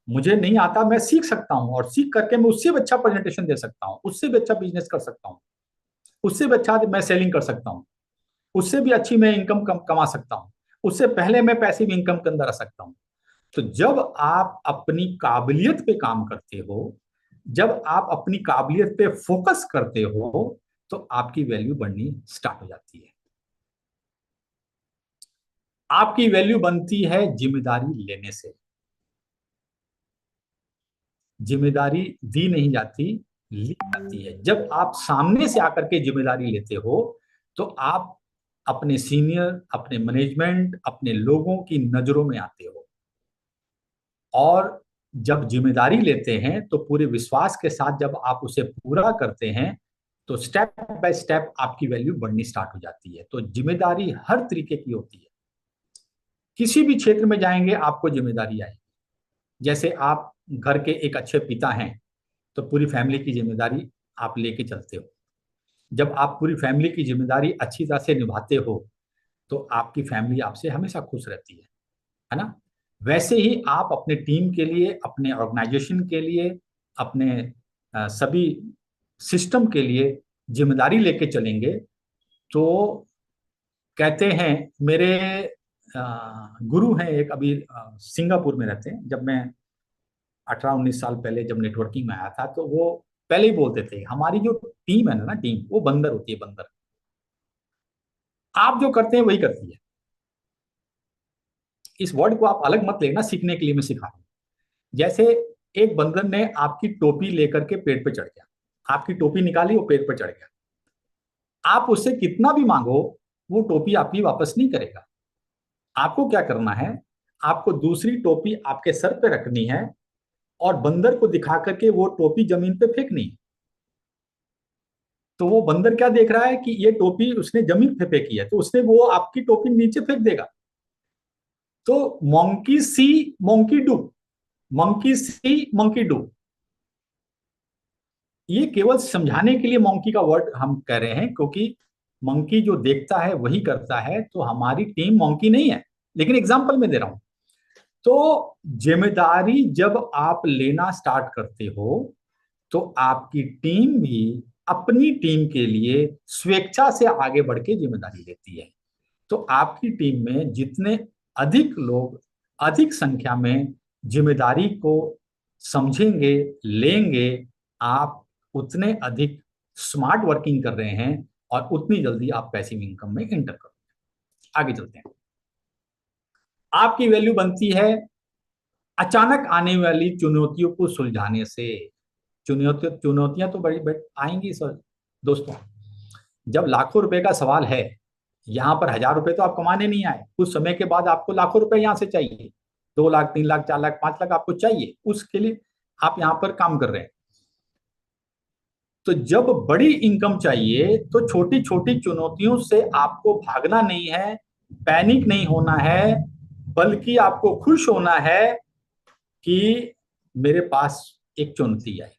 मुझे नहीं आता, मैं सीख सकता हूं, और सीख करके मैं उससे भी अच्छा प्रेजेंटेशन दे सकता हूं, उससे भी अच्छा बिजनेस कर सकता हूं, उससे भी अच्छा मैं सेलिंग कर सकता हूं, उससे भी अच्छी मैं इनकम कमा सकता हूं, उससे पहले मैं पैसिव इनकम के अंदर आ सकता हूं। तो जब आप अपनी काबिलियत पे काम करते हो, जब आप अपनी काबिलियत पे फोकस करते हो, तो आपकी वैल्यू बढ़नी स्टार्ट हो जाती है। आपकी वैल्यू बनती है जिम्मेदारी लेने से। जिम्मेदारी दी नहीं जाती, ली जाती है। जब आप सामने से आकर के जिम्मेदारी लेते हो तो आप अपने सीनियर, अपने मैनेजमेंट, अपने लोगों की नजरों में आते हो। और जब जिम्मेदारी लेते हैं तो पूरे विश्वास के साथ जब आप उसे पूरा करते हैं तो स्टेप बाय स्टेप आपकी वैल्यू बढ़नी स्टार्ट हो जाती है। तो जिम्मेदारी हर तरीके की होती है। किसी भी क्षेत्र में जाएंगे आपको जिम्मेदारी आएगी। जैसे आप घर के एक अच्छे पिता हैं तो पूरी फैमिली की जिम्मेदारी आप लेके चलते हो। जब आप पूरी फैमिली की जिम्मेदारी अच्छी तरह से निभाते हो तो आपकी फैमिली आपसे हमेशा खुश रहती है ना। वैसे ही आप अपने टीम के लिए, अपने ऑर्गेनाइजेशन के लिए, अपने सभी सिस्टम के लिए जिम्मेदारी लेके चलेंगे। तो कहते हैं, मेरे गुरु हैं एक, अभी सिंगापुर में रहते हैं। जब मैं 18-19 साल पहले जब नेटवर्किंग में आया था तो वो पहले ही बोलते थे हमारी जो टीम है ना, टीम वो बंदर होती है, बंदर। आप जो करते हैं वही करती है। इस वर्ड को आप अलग मत लेना, सीखने के लिए मैं सिखा रहा हूं। जैसे एक बंदर ने आपकी टोपी लेकर के पेड़ पे चढ़ गया, आपकी टोपी निकाली, वो पेड़ पे चढ़ गया। आप उससे कितना भी मांगो, वो टोपी आपकी वापस नहीं करेगा। आपको क्या करना है, आपको दूसरी टोपी आपके सर पे रखनी है और बंदर को दिखा करके वो टोपी जमीन पे फेंकनी है। तो वो बंदर क्या देख रहा है कि ये टोपी उसने जमीन पे फेंकी है, तो उसने वो आपकी टोपी नीचे फेंक देगा। तो monkey see, monkey do. Monkey see monkey do, ये केवल समझाने के लिए मंकी का वर्ड हम कह रहे हैं, क्योंकि मंकी जो देखता है वही करता है, तो हमारी टीम मंकी नहीं है, लेकिन एग्जाम्पल में दे रहा हूं। तो जिम्मेदारी जब आप लेना स्टार्ट करते हो तो आपकी टीम भी अपनी टीम के लिए स्वेच्छा से आगे बढ़ के जिम्मेदारी लेती है। तो आपकी टीम में जितने अधिक लोग अधिक संख्या में जिम्मेदारी को समझेंगे, लेंगे, आप उतने अधिक स्मार्ट वर्किंग कर रहे हैं और उतनी जल्दी आप पैसिव इनकम में एंटर करोगे। आगे चलते हैं। आपकी वैल्यू बनती है अचानक आने वाली चुनौतियों को सुलझाने से। चुनौतियां तो बड़ी बड़ी आएंगी सर दोस्तों। जब लाखों रुपए का सवाल है, यहाँ पर 1,000 रुपए तो आप कमाने नहीं आए, कुछ समय के बाद आपको लाखों रुपए यहाँ से चाहिए, 2 लाख, 3 लाख, 4 लाख, 5 लाख आपको चाहिए, उसके लिए आप यहाँ पर काम कर रहे हैं। तो जब बड़ी इनकम चाहिए तो छोटी छोटी चुनौतियों से आपको भागना नहीं है, पैनिक नहीं होना है, बल्कि आपको खुश होना है कि मेरे पास एक चुनौती आई।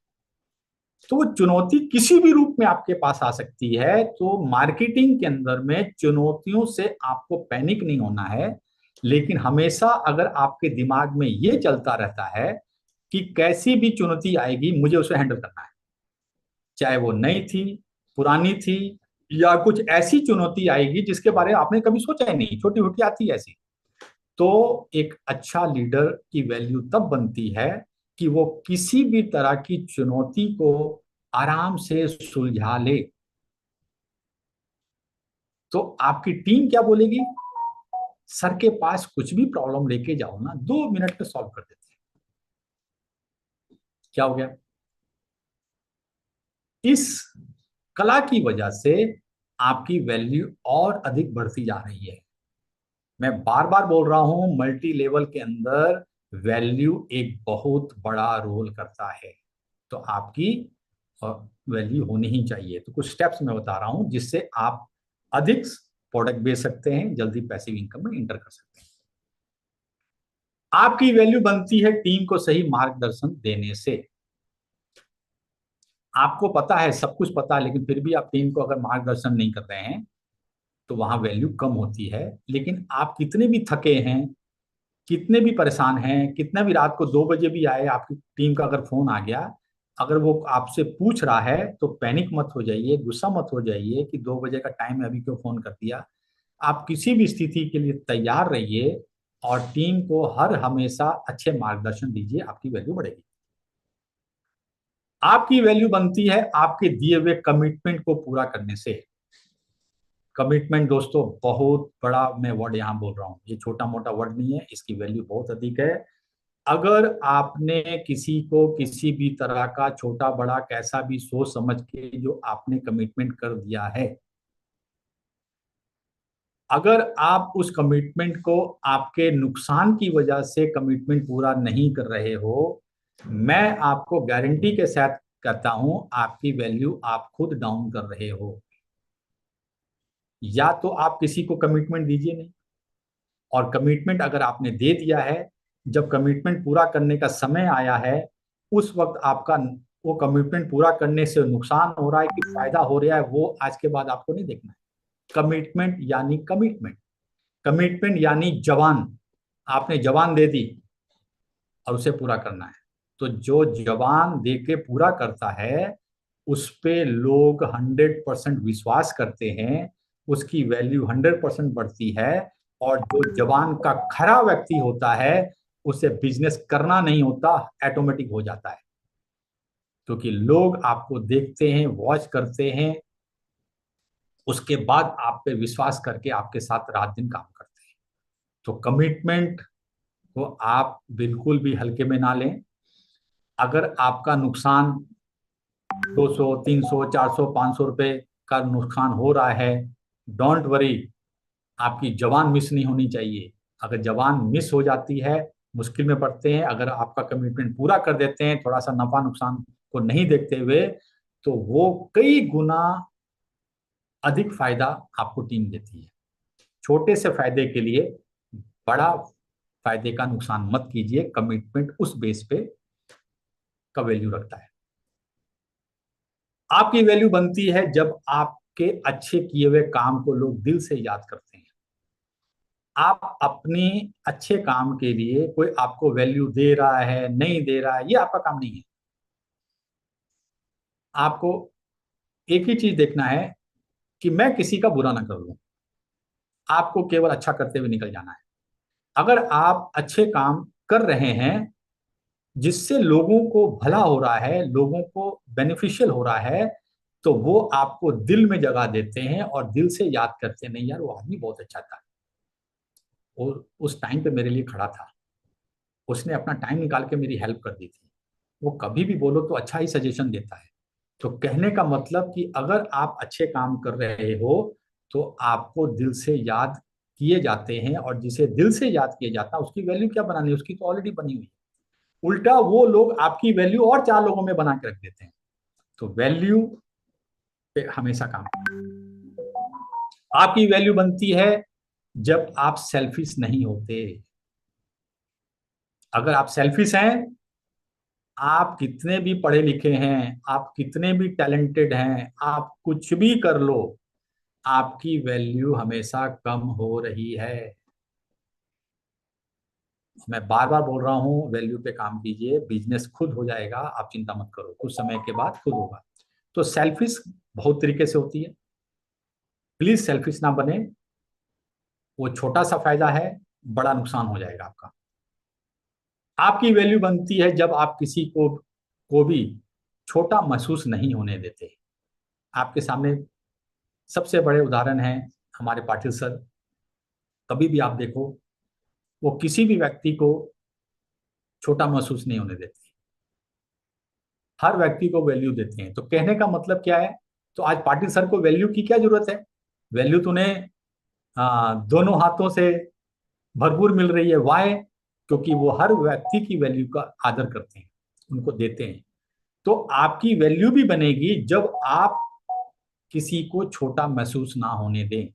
तो वो चुनौती किसी भी रूप में आपके पास आ सकती है। तो मार्केटिंग के अंदर में चुनौतियों से आपको पैनिक नहीं होना है, लेकिन हमेशा अगर आपके दिमाग में ये चलता रहता है कि कैसी भी चुनौती आएगी मुझे उसे हैंडल करना है, चाहे वो नई थी, पुरानी थी, या कुछ ऐसी चुनौती आएगी जिसके बारे में आपने कभी सोचा ही नहीं, छोटी छोटी आती है ऐसी। तो एक अच्छा लीडर की वैल्यू तब बनती है कि वो किसी भी तरह की चुनौती को आराम से सुलझा ले। तो आपकी टीम क्या बोलेगी? सर के पास कुछ भी प्रॉब्लम लेके जाओ ना, 2 मिनट में सॉल्व कर देते हैं। क्या हो गया? इस कला की वजह से आपकी वैल्यू और अधिक बढ़ती जा रही है। मैं बार बार बोल रहा हूं, मल्टी लेवल के अंदर वैल्यू एक बहुत बड़ा रोल करता है। तो आपकी वैल्यू होनी ही चाहिए। तो कुछ स्टेप्स मैं बता रहा हूं जिससे आप अधिक प्रोडक्ट बेच सकते हैं, जल्दी पैसिव इनकम में एंटर कर सकते हैं। आपकी वैल्यू बनती है टीम को सही मार्गदर्शन देने से। आपको पता है, सब कुछ पता है, लेकिन फिर भी आप टीम को अगर मार्गदर्शन नहीं कर रहे हैं तो वहां वैल्यू कम होती है। लेकिन आप कितने भी थके हैं, कितने भी परेशान हैं, कितना भी रात को 2 बजे भी आए, आपकी टीम का अगर फोन आ गया, अगर वो आपसे पूछ रहा है तो पैनिक मत हो जाइए, गुस्सा मत हो जाइए कि 2 बजे का टाइम है, अभी क्यों फोन कर दिया। आप किसी भी स्थिति के लिए तैयार रहिए और टीम को हर हमेशा अच्छे मार्गदर्शन दीजिए, आपकी वैल्यू बढ़ेगी। आपकी वैल्यू बनती है आपके दिए हुए कमिटमेंट को पूरा करने से। कमिटमेंट दोस्तों बहुत बड़ा मैं वर्ड यहाँ बोल रहा हूँ, ये छोटा मोटा वर्ड नहीं है, इसकी वैल्यू बहुत अधिक है। अगर आपने किसी को किसी भी तरह का छोटा बड़ा कैसा भी सोच समझ के जो आपने कमिटमेंट कर दिया है, अगर आप उस कमिटमेंट को आपके नुकसान की वजह से कमिटमेंट पूरा नहीं कर रहे हो, मैं आपको गारंटी के साथ कहता हूं आपकी वैल्यू आप खुद डाउन कर रहे हो। या तो आप किसी को कमिटमेंट दीजिए नहीं, और कमिटमेंट अगर आपने दे दिया है, जब कमिटमेंट पूरा करने का समय आया है, उस वक्त आपका वो कमिटमेंट पूरा करने से नुकसान हो रहा है कि फायदा हो रहा है, वो आज के बाद आपको नहीं देखना है। कमिटमेंट यानी कमिटमेंट, कमिटमेंट यानी जवान, आपने जवान दे दी और उसे पूरा करना है। तो जो जवान दे के पूरा करता है उस पे लोग 100% विश्वास करते हैं, उसकी वैल्यू 100% बढ़ती है। और जो जवान का खरा व्यक्ति होता है उसे बिजनेस करना नहीं होता, ऑटोमेटिक हो जाता है, क्योंकि लोग आपको देखते हैं, वॉच करते हैं, उसके बाद आप पे विश्वास करके आपके साथ रात दिन काम करते हैं। तो कमिटमेंट को आप बिल्कुल भी हल्के में ना लें। अगर आपका नुकसान 200, 300, 400, 500 रुपए का नुकसान हो रहा है, डोंट वरी, आपकी जवान मिस नहीं होनी चाहिए। अगर जवान मिस हो जाती है, मुश्किल में पड़ते हैं, अगर आपका कमिटमेंट पूरा कर देते हैं थोड़ा सा नफा नुकसान को नहीं देखते हुए, तो वो कई गुना अधिक फायदा आपको टीम देती है। छोटे से फायदे के लिए बड़ा फायदे का नुकसान मत कीजिए। कमिटमेंट उस बेस पे का वैल्यू रखता है। आपकी वैल्यू बनती है जब आपके अच्छे किए हुए काम को लोग दिल से याद करते हैं। आप अपने अच्छे काम के लिए कोई आपको वैल्यू दे रहा है नहीं दे रहा है, ये आपका काम नहीं है। आपको एक ही चीज देखना है कि मैं किसी का बुरा ना कर लूं। आपको केवल अच्छा करते हुए निकल जाना है। अगर आप अच्छे काम कर रहे हैं जिससे लोगों को भला हो रहा है, लोगों को बेनिफिशियल हो रहा है, तो वो आपको दिल में जगह देते हैं और दिल से याद करते हैं, नहीं यार वो आदमी बहुत अच्छा था, और उस टाइम पे मेरे लिए खड़ा था, उसने अपना टाइम निकाल के मेरी हेल्प कर दी थी। वो कभी भी बोलो तो अच्छा ही सजेशन देता है। तो कहने का मतलब कि अगर आप अच्छे काम कर रहे हो तो आपको दिल से याद किए जाते हैं, और जिसे दिल से याद किया जाता है उसकी वैल्यू क्या बनानी है, उसकी तो ऑलरेडी बनी हुई है। उल्टा वो लोग आपकी वैल्यू और चार लोगों में बना के रख देते हैं। तो वैल्यू पे हमेशा काम। आपकी वैल्यू बनती है जब आप सेल्फिश नहीं होते। अगर आप सेल्फिश हैं, आप कितने भी पढ़े लिखे हैं, आप कितने भी टैलेंटेड हैं, आप कुछ भी कर लो, आपकी वैल्यू हमेशा कम हो रही है। मैं बार बार बोल रहा हूं, वैल्यू पे काम कीजिए, बिजनेस खुद हो जाएगा, आप चिंता मत करो, कुछ समय के बाद खुद होगा। तो सेल्फिश बहुत तरीके से होती है, प्लीज सेल्फिश ना बने। वो छोटा सा फायदा है, बड़ा नुकसान हो जाएगा आपका। आपकी वैल्यू बनती है जब आप किसी को भी छोटा महसूस नहीं होने देते। आपके सामने सबसे बड़े उदाहरण हैं हमारे पाटिल सर। कभी भी आप देखो, वो किसी भी व्यक्ति को छोटा महसूस नहीं होने देते, हर व्यक्ति को वैल्यू देते हैं। तो कहने का मतलब क्या है, तो आज पाटिल सर को वैल्यू की क्या जरूरत है? वैल्यू तो उन्हें दोनों हाथों से भरपूर मिल रही है। वाई? क्योंकि वो हर व्यक्ति की वैल्यू का आदर करते हैं, उनको देते हैं। तो आपकी वैल्यू भी बनेगी जब आप किसी को छोटा महसूस ना होने दें।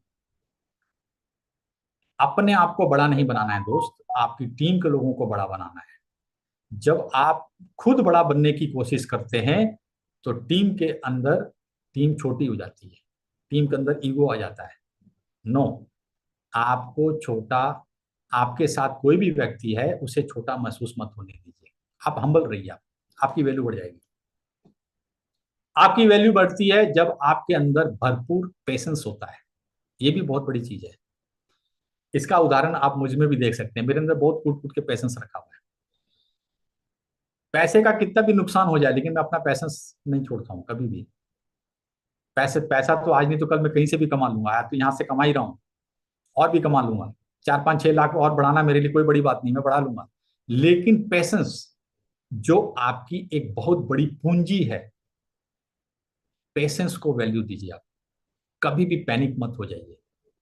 अपने आप को बड़ा नहीं बनाना है दोस्त, आपकी टीम के लोगों को बड़ा बनाना है। जब आप खुद बड़ा बनने की कोशिश करते हैं तो टीम छोटी हो जाती है, टीम के अंदर ईगो आ जाता है। नो, आपको छोटा, आपके साथ कोई भी व्यक्ति है उसे छोटा महसूस मत होने दीजिए। आप हम्बल रहिए, आपकी वैल्यू बढ़ जाएगी। आपकी वैल्यू बढ़ती है जब आपके अंदर भरपूर पेशेंस होता है। ये भी बहुत बड़ी चीज है। इसका उदाहरण आप मुझ में भी देख सकते हैं, मेरे अंदर बहुत कूट कूट के पेशेंस रखा हुआ है। पैसे का कितना भी नुकसान हो जाए लेकिन मैं अपना पेशेंस नहीं छोड़ता हूँ कभी भी। पैसा तो आज नहीं तो कल मैं कहीं से भी कमा लूंगा, आज तो यहाँ से कमा ही रहा हूँ, और भी कमा लूंगा। 4 5 6 लाख और बढ़ाना मेरे लिए कोई बड़ी बात नहीं, मैं बढ़ा लूंगा। लेकिन पेशेंस जो आपकी एक बहुत बड़ी पूंजी है, पेशेंस को वैल्यू दीजिए आप। कभी भी पैनिक मत हो जाइए।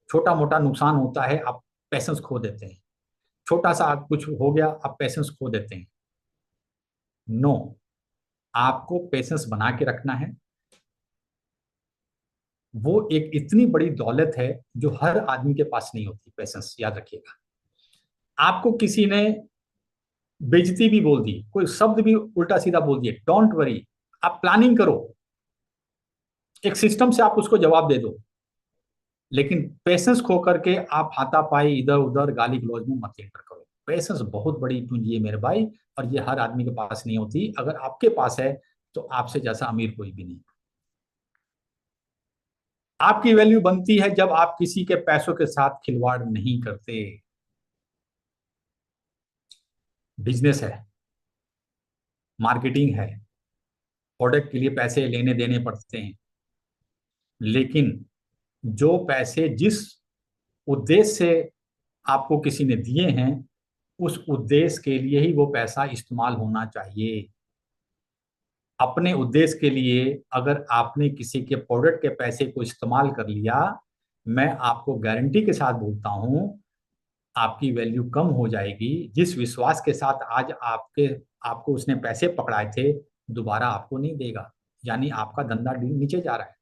छोटा मोटा नुकसान होता है, आप पेशेंस खो देते हैं। छोटा सा कुछ हो गया, आप पेशेंस खो देते हैं। नो, आपको पेशेंस बना के रखना है। वो एक इतनी बड़ी दौलत है जो हर आदमी के पास नहीं होती। पेशेंस याद रखिएगा। आपको किसी ने बेइज्जती भी बोल दी, कोई शब्द भी उल्टा सीधा बोल दिए, डोंट वरी, आप प्लानिंग करो, एक सिस्टम से आप उसको जवाब दे दो। लेकिन पेशेंस खो करके आप हाथापाई इधर उधर गाली गलौज में मत एंटर करो। पेशेंस बहुत बड़ी पूंजी है मेरे भाई, और ये हर आदमी के पास नहीं होती। अगर आपके पास है तो आपसे जैसा अमीर कोई भी नहीं। आपकी वैल्यू बनती है जब आप किसी के पैसों के साथ खिलवाड़ नहीं करते। बिजनेस है, मार्केटिंग है, प्रोडक्ट के लिए पैसे लेने देने पड़ते हैं, लेकिन जो पैसे जिस उद्देश्य से आपको किसी ने दिए हैं, उस उद्देश्य के लिए ही वो पैसा इस्तेमाल होना चाहिए। अपने उद्देश्य के लिए अगर आपने किसी के प्रोडक्ट के पैसे को इस्तेमाल कर लिया, मैं आपको गारंटी के साथ बोलता हूं, आपकी वैल्यू कम हो जाएगी। जिस विश्वास के साथ आज आपको उसने पैसे पकड़ाए थे, दोबारा आपको नहीं देगा, यानी आपका धंधा नीचे जा रहा है।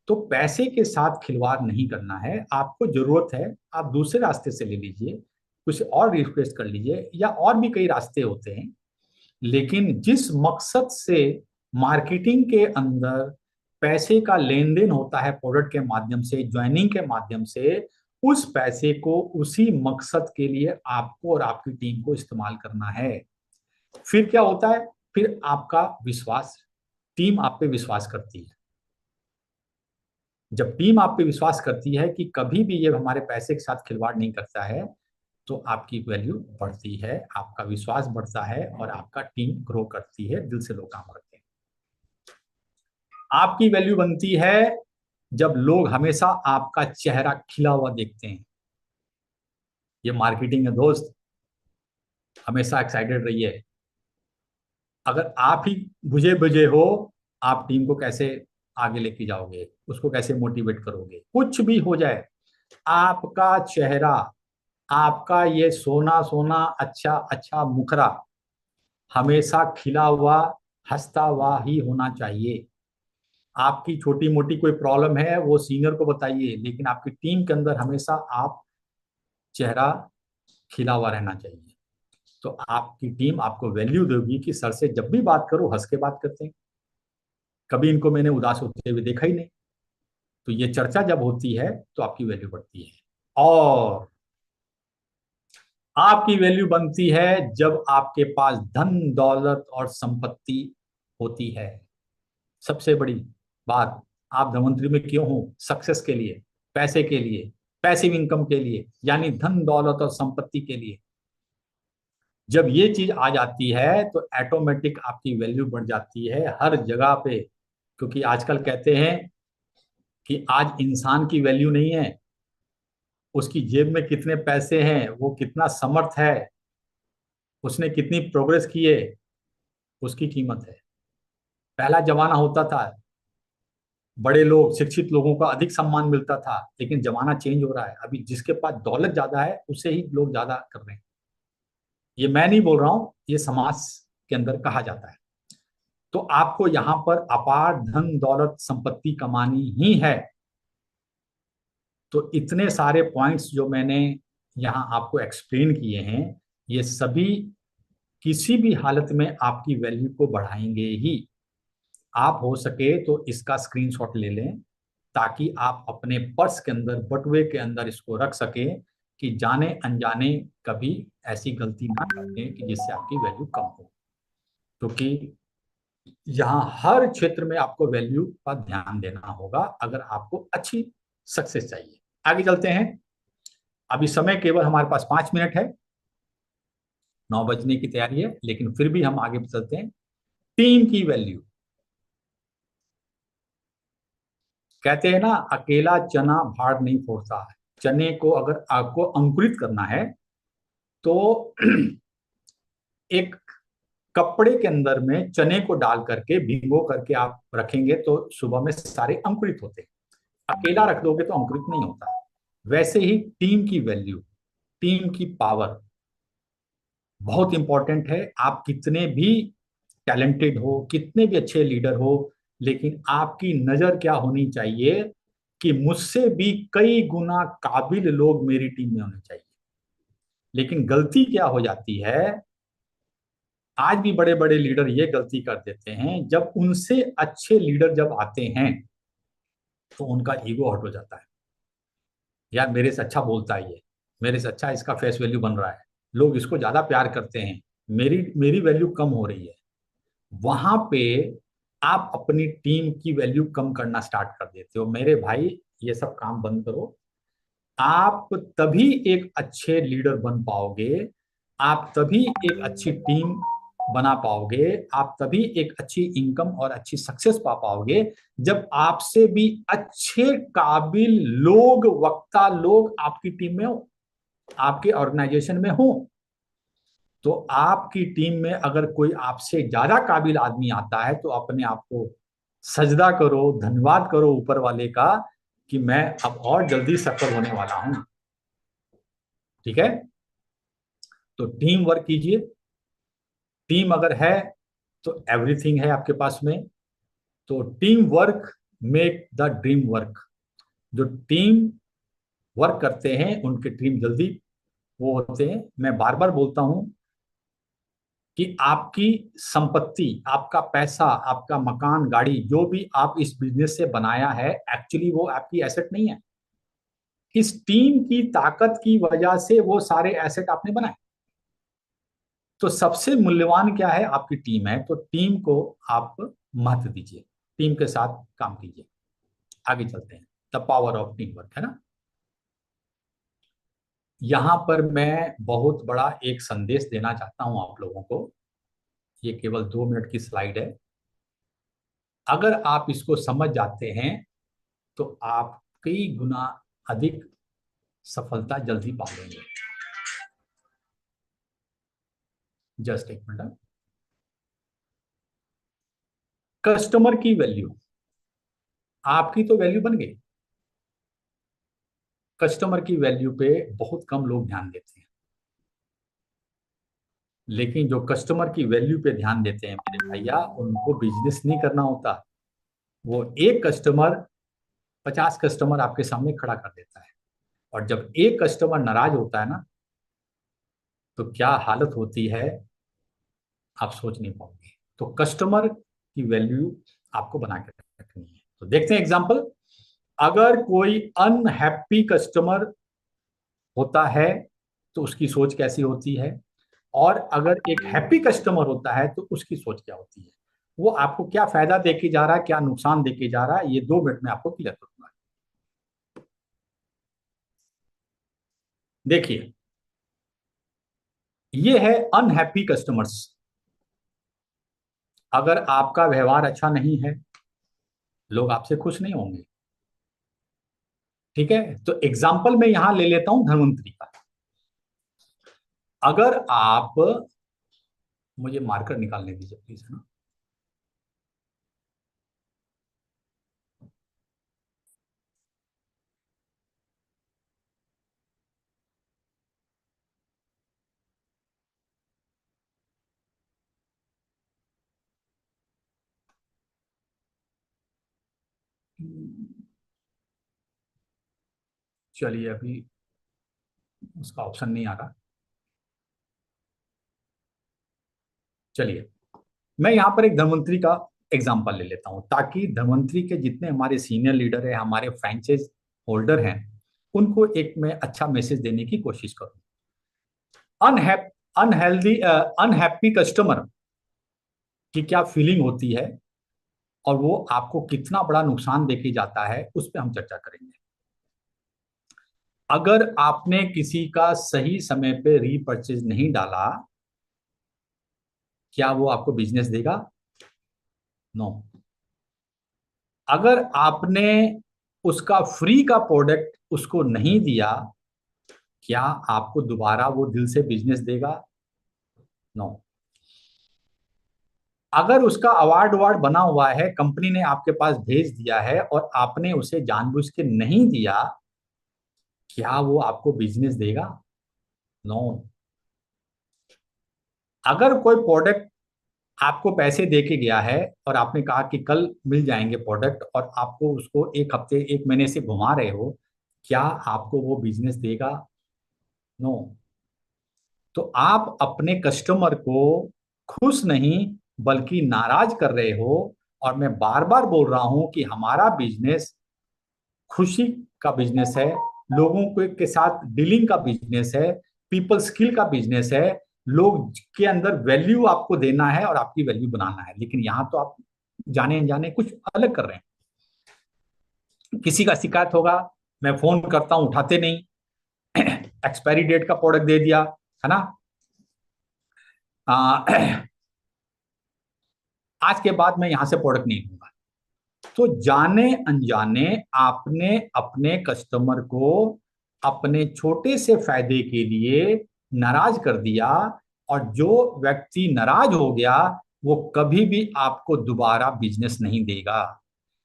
तो पैसे के साथ खिलवाड़ नहीं करना है। आपको जरूरत है, आप दूसरे रास्ते से ले लीजिए। कुछ और रिक्वेस्ट कर लीजिए, या और भी कई रास्ते होते हैं। लेकिन जिस मकसद से मार्केटिंग के अंदर पैसे का लेन देन होता है, प्रोडक्ट के माध्यम से, ज्वाइनिंग के माध्यम से, उस पैसे को उसी मकसद के लिए आपको और आपकी टीम को इस्तेमाल करना है। फिर क्या होता है, फिर आपका विश्वास, टीम आप पे विश्वास करती है। जब टीम आप पे विश्वास करती है कि कभी भी ये हमारे पैसे के साथ खिलवाड़ नहीं करता है, तो आपकी वैल्यू बढ़ती है, आपका विश्वास बढ़ता है और आपका टीम ग्रो करती है, दिल से लोग काम करते हैं। आपकी वैल्यू बनती है जब लोग हमेशा आपका चेहरा खिला हुआ देखते हैं। ये मार्केटिंग है दोस्त, हमेशा एक्साइटेड रहिए। अगर आप ही बुझे बुझे हो, आप टीम को कैसे आगे लेके जाओगे, उसको कैसे मोटिवेट करोगे? कुछ भी हो जाए, आपका चेहरा, आपका ये सोना सोना अच्छा अच्छा मुखरा हमेशा खिला हुआ, हंसता हुआ ही होना चाहिए। आपकी छोटी मोटी कोई प्रॉब्लम है वो सीनियर को बताइए, लेकिन आपकी टीम के अंदर हमेशा आप चेहरा खिला हुआ रहना चाहिए। तो आपकी टीम आपको वैल्यू देगी कि सर से जब भी बात करो हंस के बात करते हैं, कभी इनको मैंने उदास होते हुए देखा ही नहीं। तो ये चर्चा जब होती है तो आपकी वैल्यू बढ़ती है। और आपकी वैल्यू बनती है जब आपके पास धन दौलत और संपत्ति होती है। सबसे बड़ी बात, आप धनवंतरी में क्यों हो? सक्सेस के लिए, पैसे के लिए, पैसिव इनकम के लिए, यानी धन दौलत और संपत्ति के लिए। जब ये चीज आ जाती है तो ऑटोमेटिक आपकी वैल्यू बढ़ जाती है हर जगह पे। क्योंकि आजकल कहते हैं कि आज इंसान की वैल्यू नहीं है उसकी जेब में कितने पैसे हैं, वो कितना समर्थ है, उसने कितनी प्रोग्रेस की है, उसकी कीमत है। पहला जमाना होता था, बड़े लोग, शिक्षित लोगों का अधिक सम्मान मिलता था, लेकिन जमाना चेंज हो रहा है। अभी जिसके पास दौलत ज्यादा है उसे ही लोग ज्यादा कर रहे हैं। ये मैं नहीं बोल रहा हूं, ये समाज के अंदर कहा जाता है। तो आपको यहां पर अपार धन दौलत संपत्ति कमानी ही है। तो इतने सारे पॉइंट्स जो मैंने यहाँ आपको एक्सप्लेन किए हैं, ये सभी किसी भी हालत में आपकी वैल्यू को बढ़ाएंगे ही। आप हो सके तो इसका स्क्रीनशॉट ले लें, ताकि आप अपने पर्स के अंदर, बटुए के अंदर इसको रख सकें कि जाने अनजाने कभी ऐसी गलती ना करें कि जिससे आपकी वैल्यू कम हो। क्योंकि यहाँ हर क्षेत्र में आपको वैल्यू का ध्यान देना होगा अगर आपको अच्छी सक्सेस चाहिए। आगे चलते हैं। अभी समय केवल हमारे पास 5 मिनट है, 9 बजने की तैयारी है, लेकिन फिर भी हम आगे चलते हैं। टीम की वैल्यू, कहते हैं ना, अकेला चना भाड़ नहीं फोड़ता है। चने को अगर आपको अंकुरित करना है तो एक कपड़े के अंदर में चने को डाल करके भिगो करके आप रखेंगे तो सुबह में सारे अंकुरित होते हैं। अकेला रख दोगे तो अंकुरित नहीं होता। वैसे ही टीम की वैल्यू, टीम की पावर बहुत इंपॉर्टेंट है। आप कितने भी टैलेंटेड हो, कितने भी अच्छे लीडर हो, लेकिन आपकी नजर क्या होनी चाहिए कि मुझसे भी कई गुना काबिल लोग मेरी टीम में होने चाहिए। लेकिन गलती क्या हो जाती है, आज भी बड़े बड़े लीडर ये गलती कर देते हैं, जब उनसे अच्छे लीडर जब आते हैं तो उनका ईगो हट हो जाता है। यार मेरे से अच्छा बोलता है ये, मेरे से अच्छा इसका फेस वैल्यू बन रहा है, लोग इसको ज्यादा प्यार करते हैं, मेरी मेरी वैल्यू कम हो रही है। वहां पे आप अपनी टीम की वैल्यू कम करना स्टार्ट कर देते हो। मेरे भाई, ये सब काम बंद करो। आप तभी एक अच्छे लीडर बन पाओगे, आप तभी एक अच्छी टीम बना पाओगे, आप तभी एक अच्छी इनकम और अच्छी सक्सेस पा पाओगे, जब आपसे भी अच्छे काबिल लोग, वक्ता लोग आपकी टीम में हो, आपके ऑर्गेनाइजेशन में हो। तो आपकी टीम में अगर कोई आपसे ज्यादा काबिल आदमी आता है तो अपने आप को सजदा करो, धन्यवाद करो ऊपर वाले का कि मैं अब और जल्दी सफल होने वाला हूं। ठीक है? तो टीम वर्क कीजिए। टीम अगर है तो एवरीथिंग है आपके पास में। तो team work make the dream work. जो टीम वर्क करते हैं उनकी ड्रीम जल्दी वो होते हैं, मैं बार बार बोलता हूं कि आपकी संपत्ति, आपका पैसा, आपका मकान, गाड़ी, जो भी आप इस बिजनेस से बनाया है, एक्चुअली वो आपकी एसेट नहीं है। इस टीम की ताकत की वजह से वो सारे एसेट आपने बनाए। तो सबसे मूल्यवान क्या है? आपकी टीम है। तो टीम को आप महत्व दीजिए, टीम के साथ काम कीजिए। आगे चलते हैं। The power of team work, है ना। यहां पर मैं बहुत बड़ा एक संदेश देना चाहता हूं आप लोगों को। ये केवल 2 मिनट की स्लाइड है। अगर आप इसको समझ जाते हैं तो आप कई गुना अधिक सफलता जल्दी पा लेंगे। जस्ट एक मिनट। कस्टमर की वैल्यू, आपकी तो वैल्यू बन गई। कस्टमर की वैल्यू पे बहुत कम लोग ध्यान देते हैं। लेकिन जो कस्टमर की वैल्यू पे ध्यान देते हैं मेरे भैया, उनको बिजनेस नहीं करना होता। वो एक कस्टमर 50 कस्टमर आपके सामने खड़ा कर देता है। और जब एक कस्टमर नाराज होता है ना, तो क्या हालत होती है आप सोच नहीं पाओगे। तो कस्टमर की वैल्यू आपको बना के रखनी है। तो देखते हैं एग्जांपल। अगर कोई अनहैप्पी कस्टमर होता है तो उसकी सोच कैसी होती है, और अगर एक हैप्पी कस्टमर होता है तो उसकी सोच क्या होती है। वो आपको क्या फायदा देके जा रहा है, क्या नुकसान देके जा रहा है, ये 2 मिनट में आपको क्लियर करूंगा। देखिए, ये है अनहैप्पी कस्टमर्स। अगर आपका व्यवहार अच्छा नहीं है, लोग आपसे खुश नहीं होंगे। ठीक है। तो एग्जाम्पल मैं यहां ले लेता हूं धनवंतरी का। अगर आप, मुझे मार्कर निकालने दीजिए प्लीज, है ना। चलिए, अभी उसका ऑप्शन नहीं आ रहा। चलिए, मैं यहां पर एक धनवंतरी का एग्जांपल ले लेता हूं, ताकि धनवंतरी के जितने हमारे सीनियर लीडर हैं, हमारे फ्रेंचाइज होल्डर हैं, उनको एक मैं अच्छा मैसेज देने की कोशिश करूं। अनहेल्दी अनहैप्पी कस्टमर की क्या फीलिंग होती है, और वो आपको कितना बड़ा नुकसान देके जाता है, उस पर हम चर्चा करेंगे। अगर आपने किसी का सही समय पे रीपर्चेज नहीं डाला, क्या वो आपको बिजनेस देगा? नो। अगर आपने उसका फ्री का प्रोडक्ट उसको नहीं दिया, क्या आपको दोबारा वो दिल से बिजनेस देगा? नो। अगर उसका अवार्ड अवार्ड बना हुआ है, कंपनी ने आपके पास भेज दिया है और आपने उसे जानबूझ के नहीं दिया, क्या वो आपको बिजनेस देगा? नो। अगर कोई प्रोडक्ट आपको पैसे दे के गया है और आपने कहा कि कल मिल जाएंगे प्रोडक्ट, और आपको उसको एक हफ्ते एक महीने से घुमा रहे हो, क्या आपको वो बिजनेस देगा? नो। तो आप अपने कस्टमर को खुश नहीं बल्कि नाराज कर रहे हो। और मैं बार बार बोल रहा हूं कि हमारा बिजनेस खुशी का बिजनेस है, लोगों के साथ डीलिंग का बिजनेस है, पीपल स्किल का बिजनेस है। लोग के अंदर वैल्यू आपको देना है और आपकी वैल्यू बनाना है। लेकिन यहां तो आप जाने अनजाने कुछ अलग कर रहे हैं। किसी का शिकायत होगा, मैं फोन करता हूं उठाते नहीं, एक्सपायरी डेट का प्रोडक्ट दे दिया, है ना। आ, आज के बाद मैं यहां से प्रोडक्ट नहीं लूंगा। तो जाने अनजाने आपने अपने कस्टमर को अपने छोटे से फायदे के लिए नाराज कर दिया। और जो व्यक्ति नाराज हो गया, वो कभी भी आपको दोबारा बिजनेस नहीं देगा।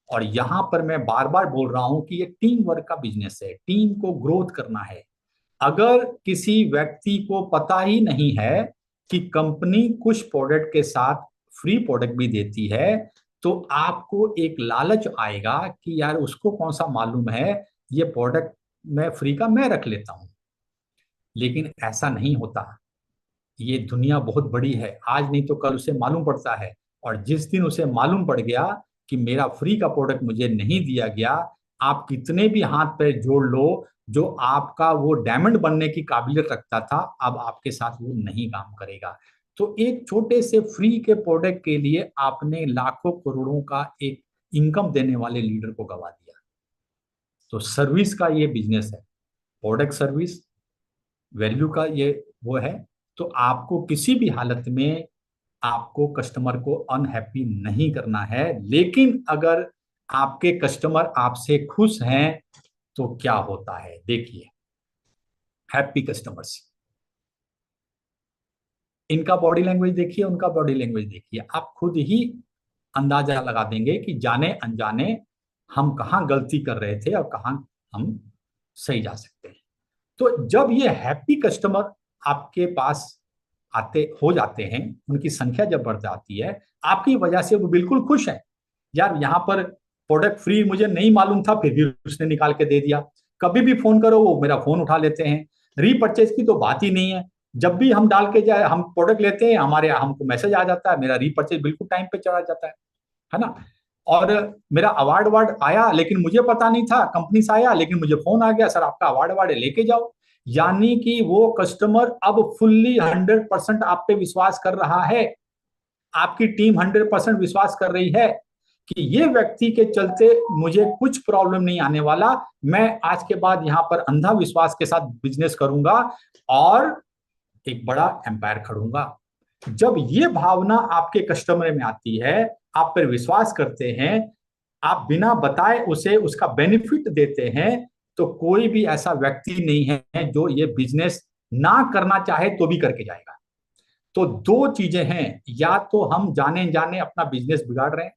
और यहां पर मैं बार बार बोल रहा हूं कि ये टीम वर्क का बिजनेस है, टीम को ग्रोथ करना है। अगर किसी व्यक्ति को पता ही नहीं है कि कंपनी कुछ प्रोडक्ट के साथ फ्री प्रोडक्ट भी देती है, तो आपको एक लालच आएगा कि यार उसको कौन सा मालूम है, ये प्रोडक्ट मैं फ्री का मैं रख लेता हूं। लेकिन ऐसा नहीं होता। ये दुनिया बहुत बड़ी है, आज नहीं तो कल उसे मालूम पड़ता है। और जिस दिन उसे मालूम पड़ गया कि मेरा फ्री का प्रोडक्ट मुझे नहीं दिया गया, आप कितने भी हाथ पैर जोड़ लो, जो आपका वो डायमंड बनने की काबिलियत रखता था, अब आपके साथ वो नहीं काम करेगा। तो एक छोटे से फ्री के प्रोडक्ट के लिए आपने लाखों करोड़ों का एक इनकम देने वाले लीडर को गवा दिया। तो सर्विस का ये बिजनेस है, प्रोडक्ट सर्विस वैल्यू का ये वो है। तो आपको किसी भी हालत में आपको कस्टमर को अनहैप्पी नहीं करना है। लेकिन अगर आपके कस्टमर आपसे खुश हैं तो क्या होता है, देखिए। हैप्पी कस्टमर्स, इनका बॉडी लैंग्वेज देखिए, उनका बॉडी लैंग्वेज देखिए, आप खुद ही अंदाजा लगा देंगे कि जाने अनजाने हम कहाँ गलती कर रहे थे और कहाँ हम सही जा सकते हैं। तो जब ये हैप्पी कस्टमर आपके पास आते हो जाते हैं, उनकी संख्या जब बढ़ जाती है, आपकी वजह से वो बिल्कुल खुश है। यार यहाँ पर प्रोडक्ट फ्री मुझे नहीं मालूम था, फिर भी उसने निकाल के दे दिया। कभी भी फोन करो वो मेरा फोन उठा लेते हैं। रीपर्चेज की तो बात ही नहीं है, जब भी हम डाल के जाए हम प्रोडक्ट लेते हैं, हमारे हमको मैसेज आ जाता है, मेरा रीपर्चेज बिल्कुल टाइम पे चला जाता है ना। और मेरा अवार्ड वार्ड आया लेकिन मुझे पता नहीं था, कंपनी से आया लेकिन मुझे फोन आ गया, सर आपका अवार्ड वार्ड लेके जाओ। यानी कि वो कस्टमर अब फुल्ली 100% आप पे विश्वास कर रहा है, आपकी टीम 100% विश्वास कर रही है कि ये व्यक्ति के चलते मुझे कुछ प्रॉब्लम नहीं आने वाला, मैं आज के बाद यहाँ पर अंधा विश्वास के साथ बिजनेस करूंगा और एक बड़ा एम्पायर खड़ूंगा। जब ये भावना आपके कस्टमर में आती है, आप पर विश्वास करते हैं, आप बिना बताए उसे उसका बेनिफिट देते हैं, तो कोई भी ऐसा व्यक्ति नहीं है जो ये बिजनेस ना करना चाहे तो भी करके जाएगा। तो दो चीजें हैं, या तो हम जाने जाने अपना बिजनेस बिगाड़ रहे हैं,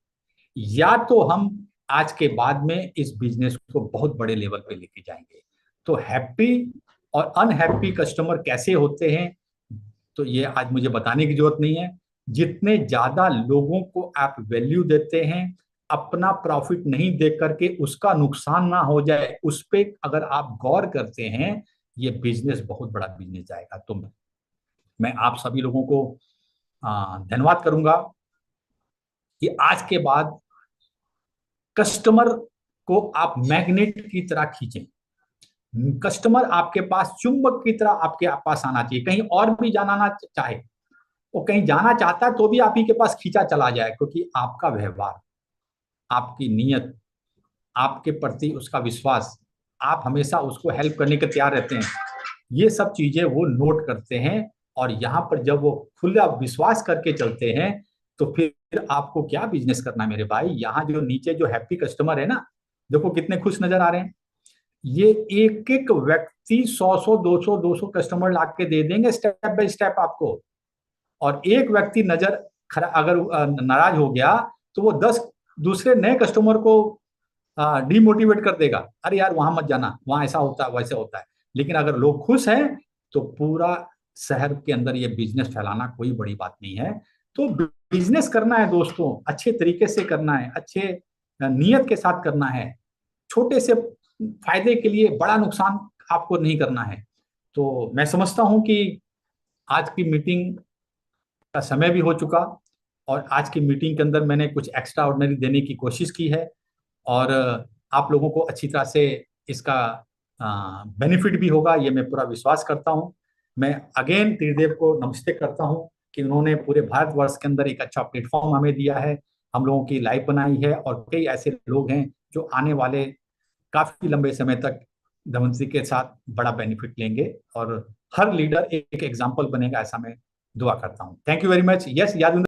या तो हम आज के बाद में इस बिजनेस को बहुत बड़े लेवल पे लेके जाएंगे। तो हैप्पी और अनहैप्पी कस्टमर कैसे होते हैं, तो ये आज मुझे बताने की जरूरत नहीं है। जितने ज्यादा लोगों को आप वैल्यू देते हैं, अपना प्रॉफिट नहीं देख करके उसका नुकसान ना हो जाए उस पर अगर आप गौर करते हैं, ये बिजनेस बहुत बड़ा बिजनेस जाएगा। तो मैं आप सभी लोगों को धन्यवाद करूंगा कि आज के बाद कस्टमर को आप मैग्नेट की तरह खींचें। कस्टमर आपके पास चुंबक की तरह आपके पास आना चाहिए, कहीं और भी जाना ना चाहे, वो कहीं जाना चाहता है तो भी आप ही के पास खींचा चला जाए, क्योंकि आपका व्यवहार, आपकी नीयत, आपके प्रति उसका विश्वास, आप हमेशा उसको हेल्प करने के तैयार रहते हैं, ये सब चीजें वो नोट करते हैं। और यहाँ पर जब वो खुला विश्वास करके चलते हैं, तो फिर आपको क्या बिजनेस करना है मेरे भाई। यहाँ जो नीचे जो हैप्पी कस्टमर है ना, देखो कितने खुश नजर आ रहे हैं। ये एक एक व्यक्ति 100 200 कस्टमर ला के दे देंगे स्टेप बाय स्टेप आपको। और एक व्यक्ति अगर नाराज हो गया तो वो 10 दूसरे नए कस्टमर को डिमोटिवेट कर देगा, अरे यार वहां मत जाना, वहां ऐसा होता है वैसे होता है। लेकिन अगर लोग खुश हैं तो पूरा शहर के अंदर ये बिजनेस फैलाना कोई बड़ी बात नहीं है। तो बिजनेस करना है दोस्तों, अच्छे तरीके से करना है, अच्छे नियत के साथ करना है, छोटे से फायदे के लिए बड़ा नुकसान आपको नहीं करना है। तो मैं समझता हूं कि आज की मीटिंग का समय भी हो चुका, और आज की मीटिंग के अंदर मैंने कुछ एक्स्ट्रा ऑर्डिनरी देने की कोशिश की है, और आप लोगों को अच्छी तरह से इसका बेनिफिट भी होगा, ये मैं पूरा विश्वास करता हूँ। मैं अगेन त्रिदेव को नमस्ते करता हूँ कि उन्होंने पूरे भारतवर्ष के अंदर एक अच्छा प्लेटफॉर्म हमें दिया है, हम लोगों की लाइफ बनाई है, और कई ऐसे लोग हैं जो आने वाले काफी लंबे समय तक धमनसी के साथ बड़ा बेनिफिट लेंगे, और हर लीडर एक एग्जाम्पल बनेगा, ऐसा मैं दुआ करता हूँ। Thank you very much. Yes याद